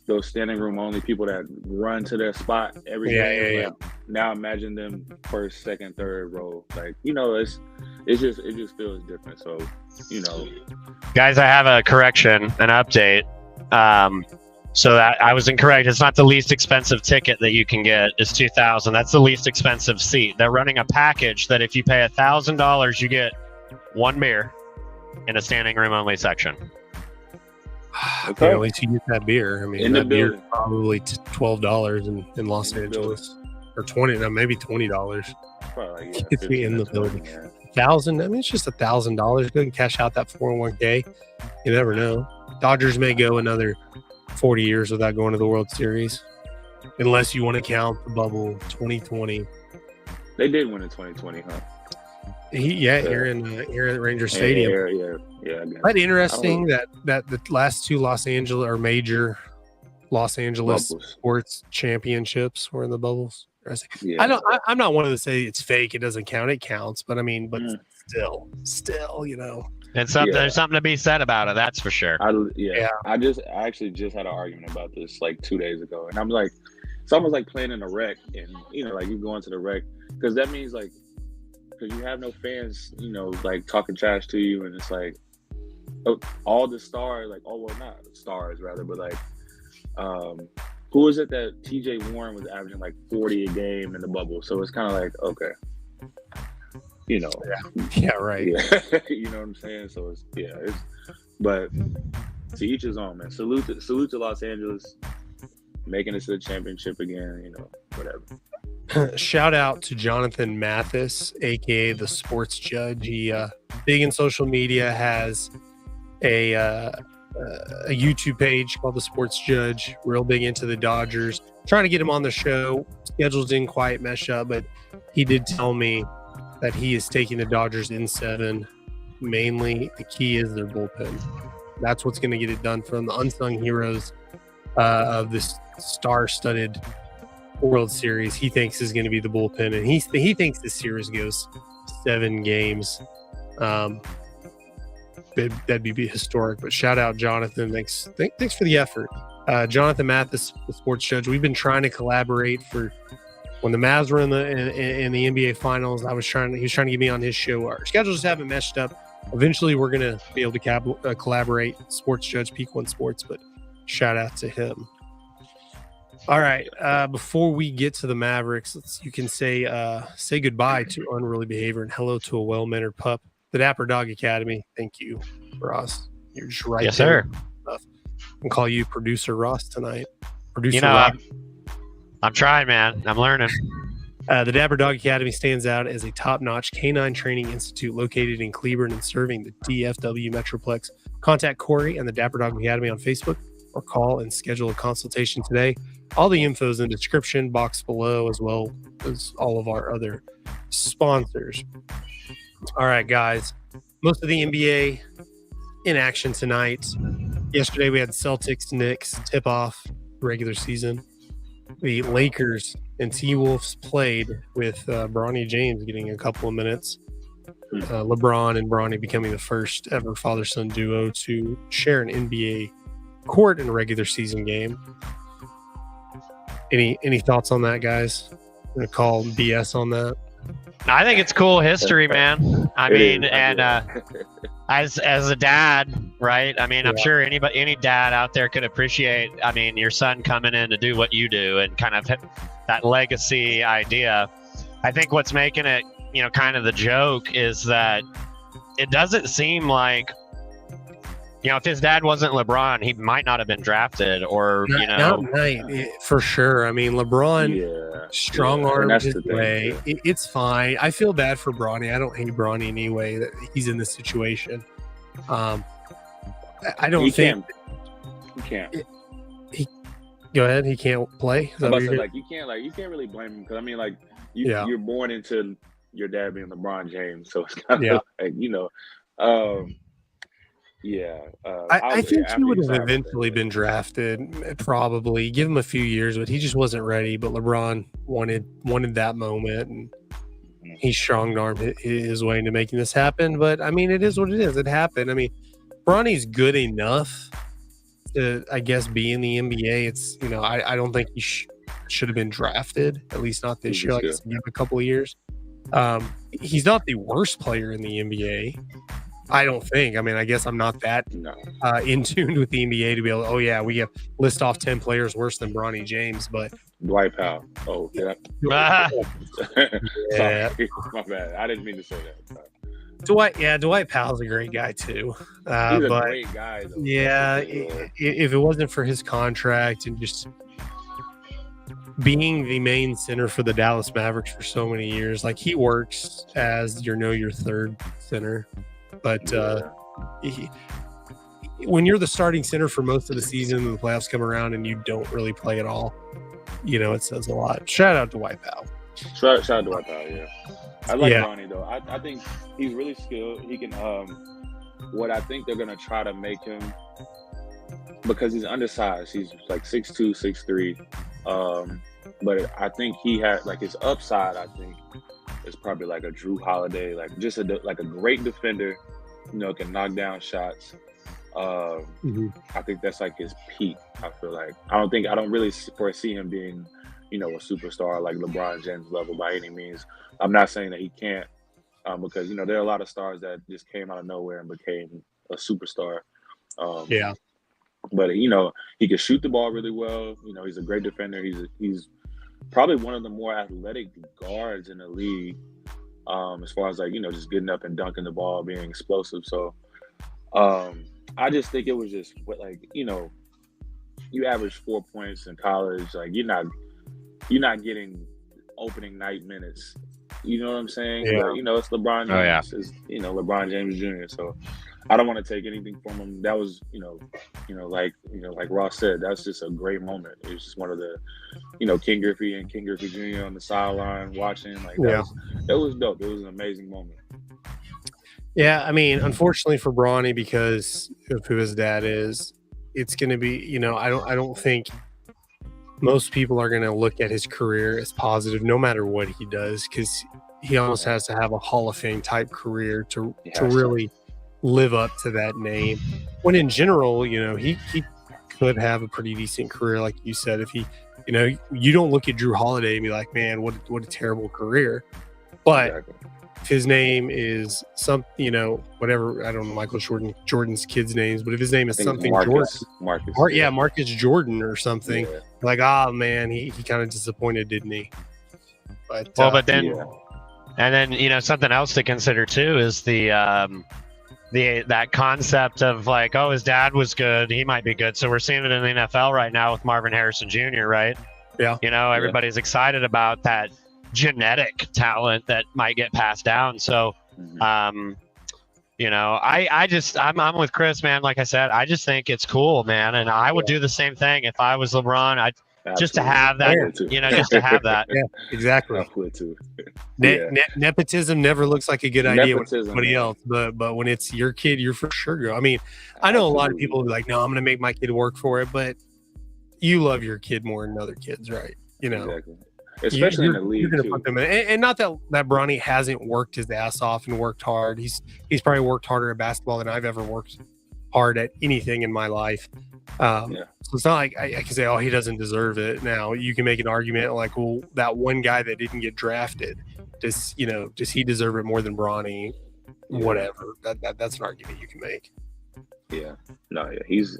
those standing room only people that run to their spot every day. Now imagine them first, second, third row. Like, it just feels different. So, guys, I have a correction, an update. So that I was incorrect. It's not the least expensive ticket that you can get. It's $2,000. That's the least expensive seat. They're running a package that if you pay $1,000, you get one beer in a standing room only section. Okay, at least you get that beer. I mean, that beer is probably $12 in Los Angeles, or maybe $20. It's in the building. $1,000. I mean, it's just $1,000. Go ahead and cash out that 401k. You never know. Dodgers may go another 40 years without going to the World Series, unless you want to count the bubble 2020. They did win in 2020, huh? Here in Ranger Stadium. Quite interesting that the last two major Los Angeles sports championships were in the bubbles. I'm not one of to say it's fake. It doesn't count. It counts, but I mean, still, And there's something to be said about it. That's for sure. I actually just had an argument about this like 2 days ago, and I'm like, it's almost like playing in a wreck, and like you go into the wreck because that means like, because you have no fans, like talking trash to you, and it's like all the stars, like not stars rather, but like Who is it that T.J. Warren was averaging like 40 a game in the bubble? So it's kind of like, okay, Yeah, right. Yeah, you know what I'm saying. So but to each his own, man. Salute to Los Angeles, making it to the championship again. Whatever. Shout out to Jonathan Mathis, aka the Sports Judge. He big in social media, has a YouTube page called the Sports Judge. Real big into the Dodgers. Trying to get him on the show. Schedules didn't quite mesh up, but he did tell me that he is taking the Dodgers in 7. Mainly, the key is their bullpen. That's what's going to get it done from the unsung heroes of this star-studded World Series. He thinks is going to be the bullpen, and he thinks this series goes 7 games. That'd be historic. But shout out Jonathan. Thanks for the effort. Jonathan Mathis, the Sports Judge. We've been trying to collaborate for when the Mavs were in the NBA Finals. He was trying to get me on his show. Our schedules just haven't meshed up. Eventually, we're gonna be able to collaborate. Sports Judge, Peak One Sports. But shout out to him. All right. Before we get to the Mavericks, you can say goodbye to unruly behavior and hello to a well-mannered pup. The Dapper Dog Academy. Thank you, Ross. You're just right. Yes, there. sir. And call you Producer Ross tonight. Producer Ross. I'm trying, man. I'm learning. The Dapper Dog Academy stands out as a top-notch canine training institute located in Cleburne and serving the DFW Metroplex. Contact Korri and the Dapper Dog Academy on Facebook or call and schedule a consultation today. All the info is in the description box below, as well as all of our other sponsors. All right, guys. Most of the NBA in action tonight. Yesterday we had Celtics-Knicks tip-off regular season. The Lakers and T-Wolves played with Bronny James getting a couple of minutes. LeBron and Bronny becoming the first ever father-son duo to share an NBA court in a regular season game. Any thoughts on that, guys? I'm going to call BS on that. I think it's cool history, man. I mean, and as a dad, right? I mean, I'm sure any dad out there could appreciate, I mean, your son coming in to do what you do and kind of that legacy idea. I think what's making it, kind of the joke is that it doesn't seem like, if his dad wasn't LeBron, he might not have been drafted or, for sure. I mean, LeBron strong-armed his way. It's fine. I feel bad for Bronny. I don't hate Bronny anyway that he's in this situation. I don't think he can't. Go ahead. He can't play. You can't really blame him because I mean, you're born into your dad being LeBron James, so it's kind of I think he would have eventually been drafted. Probably give him a few years, but he just wasn't ready. But LeBron wanted that moment, and he strong-armed his way into making this happen. But I mean, it is what it is. It happened. I mean, Bronny's good enough to, I guess, be in the NBA. It's I don't think he should have been drafted, at least not this year. Like I said, give a couple of years. He's not the worst player in the NBA. I don't think. I mean, I guess I'm not that in tune with the NBA to be able. We have list off 10 players worse than Bronny James, but Dwight Powell. Oh, yeah. Sorry, my bad. I didn't mean to say that. Dwight Powell's a great guy too. He's a great guy, though. Yeah, if it wasn't for his contract and just being the main center for the Dallas Mavericks for so many years, like he works as your third center. But when you're the starting center for most of the season and the playoffs come around and you don't really play at all, it says a lot. Shout out to Dwight Powell. Shout out to Dwight Powell, yeah. I like Bronny, though. I think he's really skilled. He can what I think they're going to try to make him, because he's undersized. He's like 6'2", 6'3". But I think he had, his upside, I think, is probably like a Drew Holiday, just a great defender, can knock down shots. I think that's his peak. I feel like I don't really foresee him being, a superstar like LeBron James level by any means. I'm not saying that he can't, because there are a lot of stars that just came out of nowhere and became a superstar. But you know, he can shoot the ball really well. You know, he's a great defender. He's probably one of the more athletic guards in the league, as far as like, you know, just getting up and dunking the ball, being explosive. So I just think it was just like, you know, you average 4 points in college, like you're not getting opening night minutes. You know what I'm saying? Yeah. But, you know, it's LeBron James. Oh, yeah. It's, you know, LeBron James Jr. So I don't want to take anything from him. That was, like Ross said, that's just a great moment. It was just one of the, you know, King Griffey and King Griffey Jr. on the sideline watching. Like that was dope. It was an amazing moment. Yeah, I mean, unfortunately for Bronny, because of who his dad is, it's going to be, you know, I don't think most people are going to look at his career as positive, no matter what he does, because he almost has to have a Hall of Fame type career to really live up to that name. When in general, you know, he could have a pretty decent career, like you said. If he, you know, you don't look at Drew Holiday and be like, man, what a terrible career. But if his name is some, you know, whatever, I don't know Michael Jordan's kids' names, but if his name is something Marcus, Marcus Jordan or something, like, oh man, he kind of disappointed, didn't he? But and then, you know, something else to consider too is that concept of like, oh, his dad was good, he might be good. So we're seeing it in the NFL right now with Marvin Harrison Jr., right? Yeah. You know, everybody's excited about that genetic talent that might get passed down. So, you know, I'm with Chris, man. Like I said, I just think it's cool, man. And I would do the same thing if I was LeBron. Just to have that, you know, just to have that. Yeah, exactly. I would too. Nepotism never looks like a good idea with somebody else, but when it's your kid, you're for sure go. I mean, I know a lot of people will be like, no, I'm going to make my kid work for it, but you love your kid more than other kids, right? You know, exactly. Especially in the league too. Put them in, and not that Bronny hasn't worked his ass off and worked hard. He's probably worked harder at basketball than I've ever worked hard at anything in my life. So it's not like I can say, oh, he doesn't deserve it. Now you can make an argument like, well, that one guy that didn't get drafted, does he deserve it more than Bronny? Whatever. That's an argument you can make. Yeah. No, yeah. He's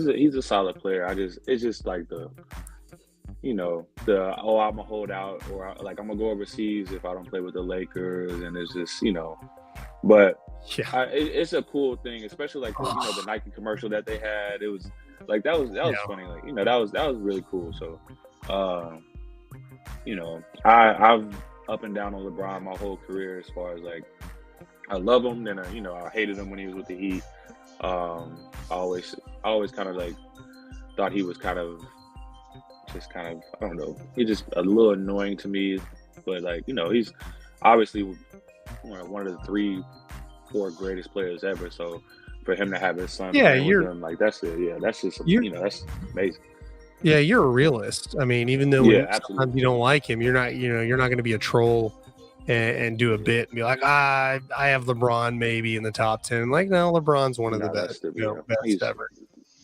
a solid player. It's just like I'm a holdout, or like I'm gonna go overseas if I don't play with the Lakers, and it's just, you know, but it's a cool thing, especially like, you know, the Nike commercial that they had. It was like that was funny, like, you know, that was really cool. So you know, I've up and down on LeBron my whole career, as far as like I love him, then you know, I hated him when he was with the Heat. I always kind of like thought he was kind of I don't know, he's just a little annoying to me, but like, you know, he's obviously one of the 3-4 greatest players ever. So for him to have his son, with him, like that's just, you know, that's amazing. Yeah, you're a realist. I mean, even though sometimes you don't like him, you're not going to be a troll and do a bit and be like, I have LeBron maybe in the top 10. Like, no, LeBron's one of the best, best ever.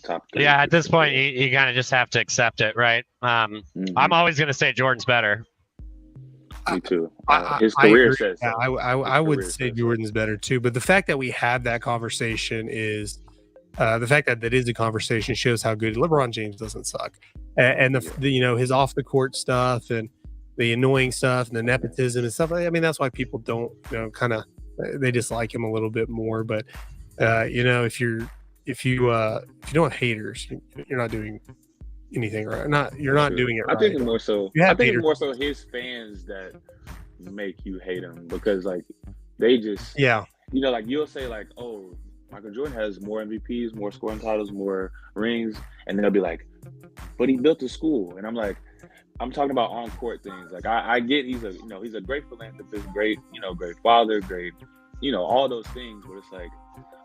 Top 3. Yeah, at this point, you kind of just have to accept it, right? I'm always going to say Jordan's better. Me too. His career says so. I would say Jordan's better too. But the fact that we had that conversation is the fact that is a conversation shows how good LeBron James doesn't suck. And the you know, his off the court stuff and the annoying stuff and the nepotism and stuff. I mean, that's why people don't, you know, kind of they dislike him a little bit more. But you know, if you don't have haters, you're not doing anything right. You're not doing it right. I think it's more so his fans that make you hate him, because like they just you know, like you'll say like, oh, Michael Jordan has more MVPs, more scoring titles, more rings, and they'll be like, but he built a school, and I'm like, I'm talking about on court things. Like I get he's a great philanthropist, great father, great, you know, all those things, but it's like,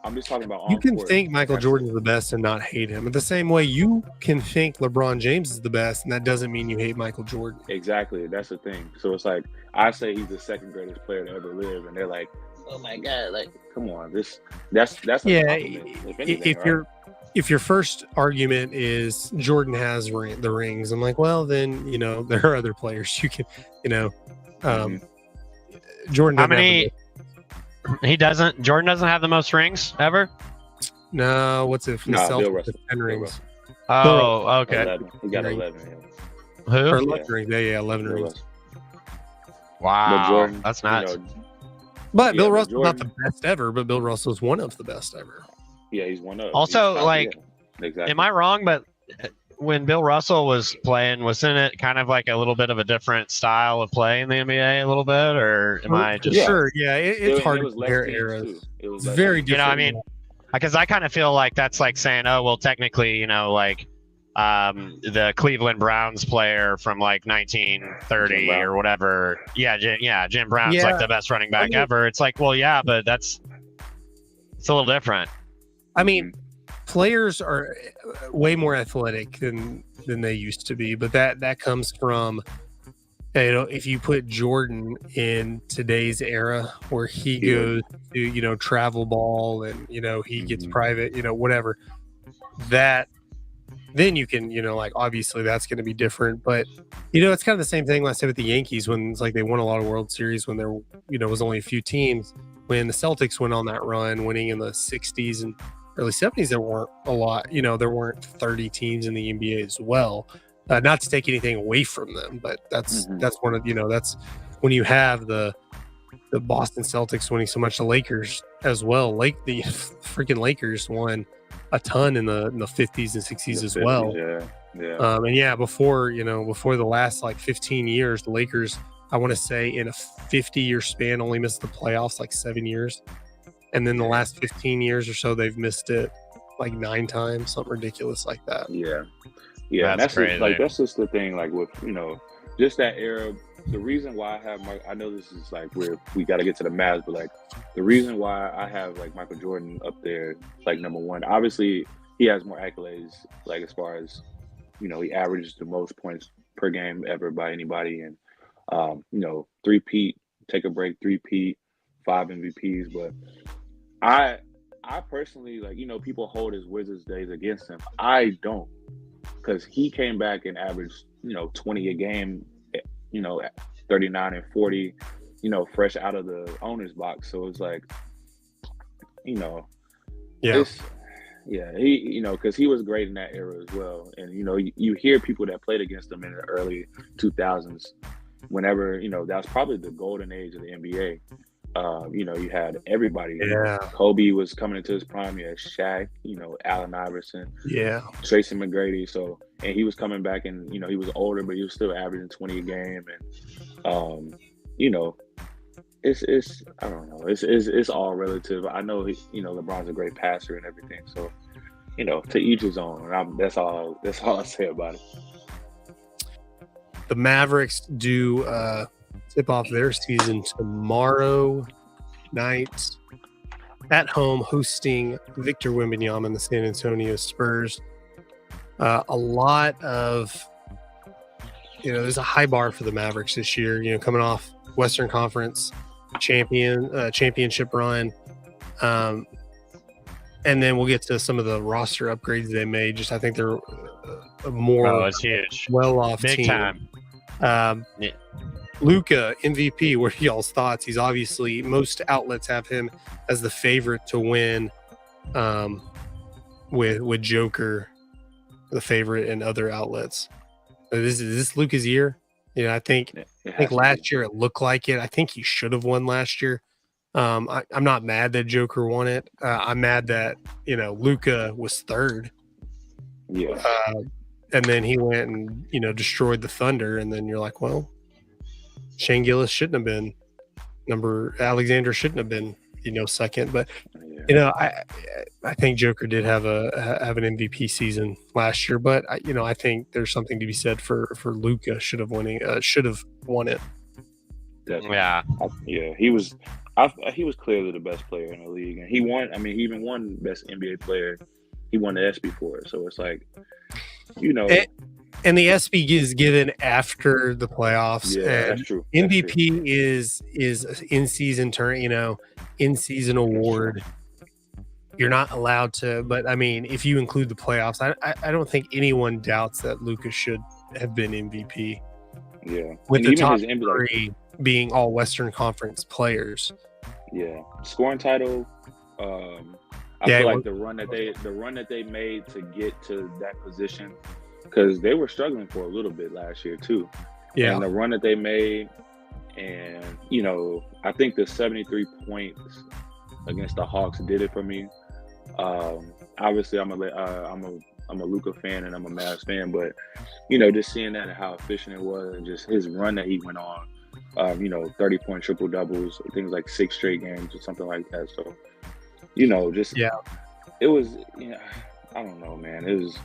I'm just talking about on court. You can think Michael Jordan is the best and not hate him. In the same way, you can think LeBron James is the best, and that doesn't mean you hate Michael Jordan. Exactly. That's the thing. So it's like, I say he's the second greatest player to ever live, and they're like, oh my God, like, come on. That's a compliment, if anything, if your first argument is Jordan has the rings, I'm like, well, then, you know, there are other players you can, you know, Jordan. How many? Jordan doesn't have the most rings ever. No, what's it from the Nah, Bill Celtics? Russell. 10 Bill rings. Russell. Oh, okay. 11. He got 11. Yeah. Or Who? 11 rings. Yeah, 11 Bill rings. Russell. Wow, But Jordan, that's nuts. But Yeah, Bill but Russell's not Jordan- the best ever, but Bill Russell's one of the best ever. Yeah, he's one of. Also, he's top, like, yeah. Exactly. Am I wrong? But when Bill Russell was playing, wasn't it kind of like a little bit of a different style of play in the NBA a little bit? Or am I For just, sure. Yeah, it's hard to was less compare teams, eras. too. It was It's less very teams. different. I mean, because I kind of feel like that's like saying, oh, well, technically, like the Cleveland Browns player from like 1930 Jim Brown. or whatever. Yeah, Jim Brown's Yeah. like the best running back I mean- ever. It's like, well, yeah, but it's a little different. I mean, players are way more athletic than they used to be, but that comes from, if you put Jordan in today's era where he goes to travel ball and he gets private whatever, that then you can like obviously that's going to be different. But it's kind of the same thing last time with the Yankees when it's like they won a lot of World Series when there was only a few teams. When the Celtics went on that run, winning in the 60s and early 70s, there weren't a lot. There weren't 30 teams in the NBA as well. Not to take anything away from them, but that's one of that's when you have the Boston Celtics winning so much. The Lakers as well. The freaking Lakers won a ton in the 50s and 60s as well. Yeah. And before the last like 15 years, the Lakers, I want to say in a 50-year span, only missed the playoffs like 7 years. And then the last 15 years or so, they've missed it like 9 times, something ridiculous like that. Yeah. That's crazy. That's just the thing. Like with just that era. The reason why I have I know this is like we got to get to the Mavs, but like the reason why I have like Michael Jordan up there like number one. Obviously, he has more accolades. Like as far as he averages the most points per game ever by anybody, and three-peat, take a break, three-peat, 5 MVPs. But I personally like people hold his Wizards days against him. I don't, because he came back and averaged 20 a game, 39 and 40, fresh out of the owner's box. So it's like, he because he was great in that era as well. And you hear people that played against him in the early 2000s. Whenever that was probably the golden age of the NBA. You had everybody. Yeah. Kobe was coming into his prime. You had Shaq, Allen Iverson, Tracy McGrady. So, and he was coming back, and he was older, but he was still averaging 20 a game. And it's I don't know. It's all relative. I know LeBron's a great passer and everything. So, to each his own. And that's all I say about it. The Mavericks do tip off their season tomorrow night at home, hosting Victor Wembanyama and the San Antonio Spurs. A lot of, there's a high bar for the Mavericks this year, coming off Western Conference championship run. And then we'll get to some of the roster upgrades they made. I think they're a more it's huge. well-off Big team. time. Luka MVP, what are y'all's thoughts? He's obviously, most outlets have him as the favorite to win, with Joker the favorite in other outlets. Is this Luka's year? I think last year it looked like it. I think he should have won last year. I'm not mad that Joker won it. I'm mad that Luka was third. Yeah. And then he went and destroyed the Thunder, and then you're like, well, Shane Gillis shouldn't have been Alexander shouldn't have been second. But I think Joker did have an MVP season last year, but I think there's something to be said for Luka should have won it. Definitely. Yeah. He was clearly the best player in the league, and he won. I mean, he even won best NBA player. He won the ESPY for it, so it's like, and the ESPY is given after the playoffs. Yeah, and that's true. MVP is in season in season award. You're not allowed to, but I mean, if you include the playoffs, I don't think anyone doubts that Luka should have been MVP. Yeah, with and the even top his NBA, 3 being all Western Conference players. Yeah, scoring title. I feel like the run that they made to get to that position, because they were struggling for a little bit last year too. Yeah. And the run that they made, and I think the 73 points against the Hawks did it for me. Obviously, I'm a Luka fan and I'm a Mavs fan, but just seeing that and how efficient it was, and just his run that he went on, 30-point triple doubles, things like 6 straight games or something like that. So, it was. I don't know, man. It was.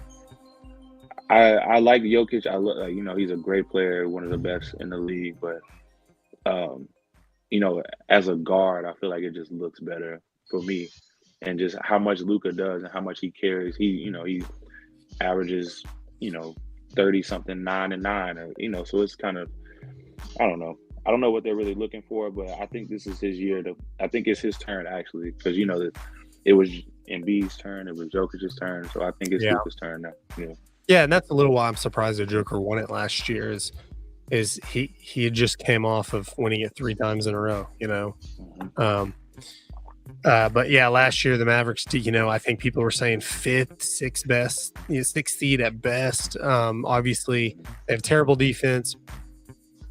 I like Jokic. He's a great player, one of the best in the league. But, as a guard, I feel like it just looks better for me. And just how much Luka does and how much he carries. He averages, 30-something, 9 and 9. Or, so it's kind of, I don't know. I don't know what they're really looking for, but I think this is his year. I think it's his turn, actually. Because, it was Embiid's turn. It was Jokic's turn. So I think it's Luka's turn now. Yeah, and that's a little why I'm surprised that Joker won it last year is he had just came off of winning it 3 times in a row, But yeah, last year the Mavericks, I think people were saying 5th, 6th best, 6th seed at best. Obviously, they have terrible defense.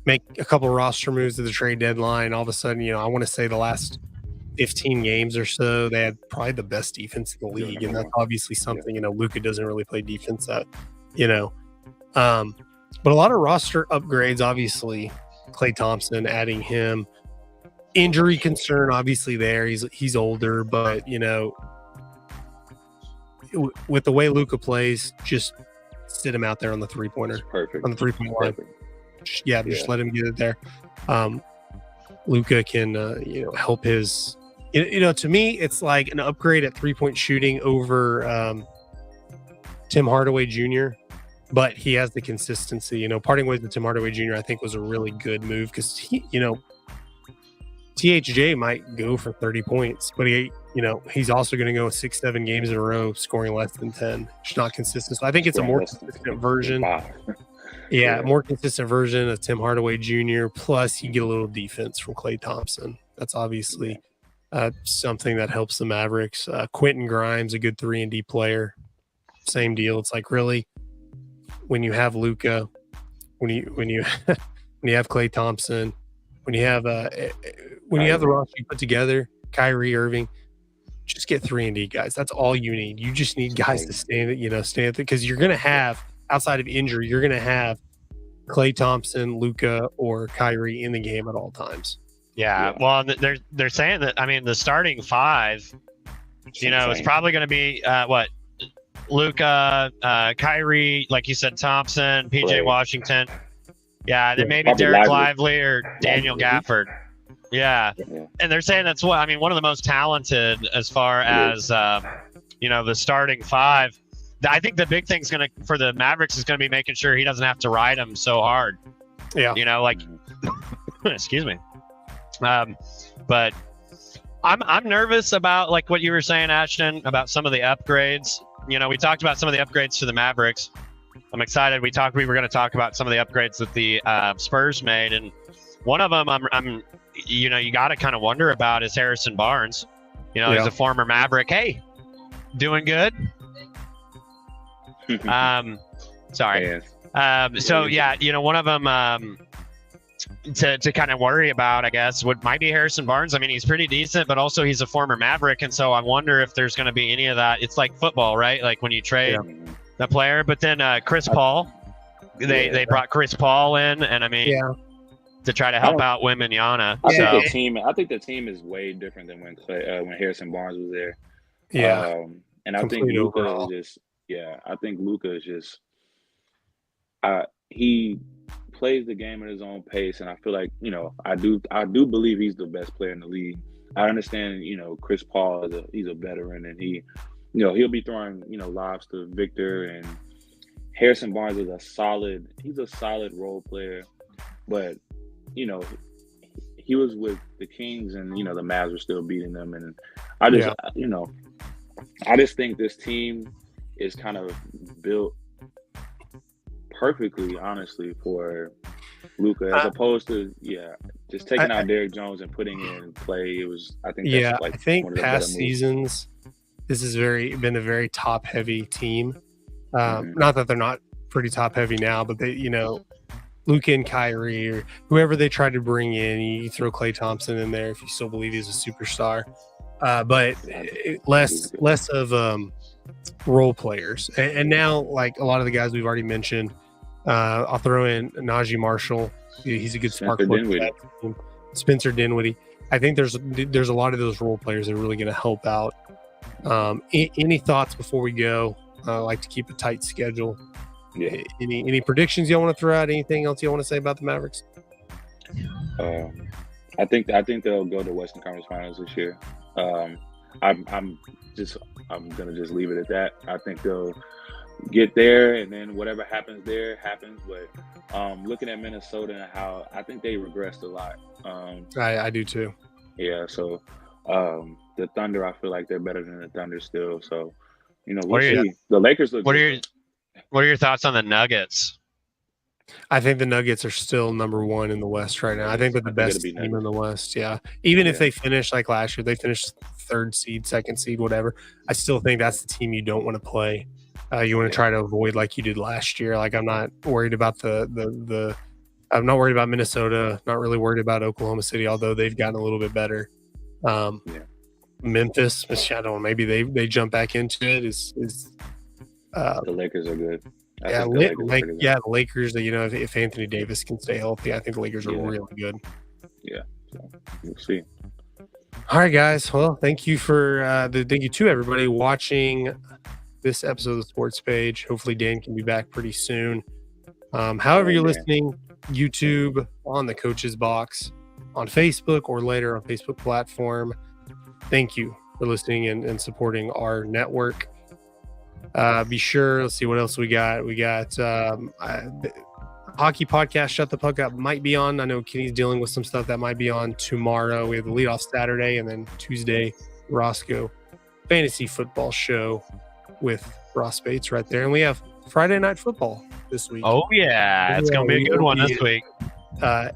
Make a couple of roster moves at the trade deadline. All of a sudden, I want to say the last 15 games or so, they had probably the best defense in the league, and that's obviously something Luka doesn't really play defense at, but a lot of roster upgrades. Obviously, Klay Thompson, adding him. Injury concern, obviously there. He's older, but with the way Luka plays, just sit him out there on the 3-pointer, perfect on the 3-point line. Just let him get it there. Luka can help his. To me, it's like an upgrade at 3-point shooting over Tim Hardaway Jr., but he has the consistency. Parting ways with Tim Hardaway Jr., I think, was a really good move because THJ might go for 30 points, but he's also going to go 6-7 games in a row scoring less than 10. It's not consistent. So I think it's a more consistent version. More consistent version of Tim Hardaway Jr. Plus, you get a little defense from Klay Thompson. That's obviously something that helps the Mavericks. Quentin Grimes, a good 3-and-D player. Same deal. It's like, really, when you have Luka, when you have Klay Thompson, when you have the roster you put together, Kyrie Irving, just get 3-and-D guys. That's all you need. You just need guys to stand because you're going to have, outside of injury, you're going to have Klay Thompson, Luka, or Kyrie in the game at all times. Yeah. Well, they're saying that. I mean, the starting 5, is probably going to be Luka, Kyrie, like you said, Thompson, PJ Washington. Yeah, then maybe Derek Lively or Daniel Gafford. Yeah. And they're saying that's one of the most talented as far as the starting 5. I think the big thing's for the Mavericks is going to be making sure he doesn't have to ride him so hard. Yeah. Excuse me. But I'm nervous about, like what you were saying, Ashton, about some of the upgrades. We talked about some of the upgrades to the Mavericks. I'm excited. We were going to talk about some of the upgrades that the Spurs made, and one of them you got to kind of wonder about is Harrison Barnes. He's a former Maverick. Hey, doing good. Sorry. One of them to kind of worry about, I guess, might be Harrison Barnes. I mean, he's pretty decent, but also he's a former Maverick, and so I wonder if there's going to be any of that. It's like football, right? Like when you trade the player, but then Chris Paul, they brought Chris Paul in, and to try to help out Wembanyama. I think the team is way different than when Harrison Barnes was there. Yeah, and I think Luka is just. Yeah, I think Luka is just he plays the game at his own pace, and I feel like I do believe he's the best player in the league. I understand Chris Paul he's a veteran, and he'll be throwing lobs to Victor, and Harrison Barnes is a solid role player, but he was with the Kings, and the Mavs were still beating them, and I just think this team is kind of built perfectly, honestly, for Luka, as opposed to just taking out Derrick Jones and putting in Klay. I think past seasons this has been a very top heavy team. Mhm. Not that they're not pretty top heavy now, but they, Luka and Kyrie or whoever they try to bring in, you throw Klay Thompson in there if you still believe he's a superstar. But less of role players. And now, like a lot of the guys we've already mentioned, I'll throw in Najee Marshall. He's a good spark plug for that team. Spencer Dinwiddie. I think there's a lot of those role players that are really going to help out. Any thoughts before we go? I like to keep a tight schedule. Yeah. Any predictions you want to throw out? Anything else you want to say about the Mavericks? I think they'll go to Western Conference Finals this year. I'm gonna just leave it at that. I think they'll get there, and then whatever happens there happens. But looking at Minnesota and how I think they regressed a lot. I do too. Yeah. So the Thunder, I feel like they're better than the Thunder still. So we'll see. The Lakers look. What are your thoughts on the Nuggets? I think the Nuggets are still number one in the West right now. I think they're the best team in the West. Yeah. Even if they finish like last year, they finished third seed, second seed, whatever. I still think that's the team you don't want to play. You want to try to avoid like you did last year. Like I'm not worried about I'm not worried about Minnesota. Not really worried about Oklahoma City, although they've gotten a little bit better. Memphis, I don't know. Maybe they jump back into it. The Lakers are good. The Lakers. If Anthony Davis can stay healthy, I think the Lakers are really good. Yeah, so we'll see. All right, guys. Well, thank you to everybody watching this episode of the Sports Page. Hopefully, Dan can be back pretty soon. However, you're listening, YouTube, on the Coach's Box, on Facebook, or later on Facebook platform. Thank you for listening and supporting our network. Be sure, let's see what else we got. We got hockey podcast, Shut the Puck Up, might be on. I know Kenny's dealing with some stuff that might be on tomorrow. We have the leadoff Saturday, and then Tuesday, Roscoe Fantasy Football Show with Ross Bates right there. And we have Friday Night Football this week. Oh, yeah. It's going to be a good one this week. At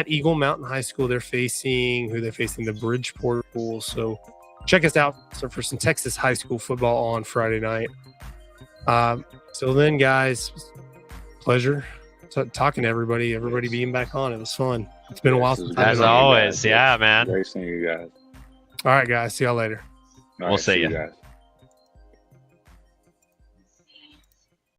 Eagle Mountain High School, they're facing the Bridgeport Bulls. So check us out for some Texas high school football on Friday night. So then, guys, pleasure talking to everybody being back on. It was fun. It's been a while since as always. Yeah, man. Great seeing you guys. All right, guys. See y'all later. All right, we'll see you guys.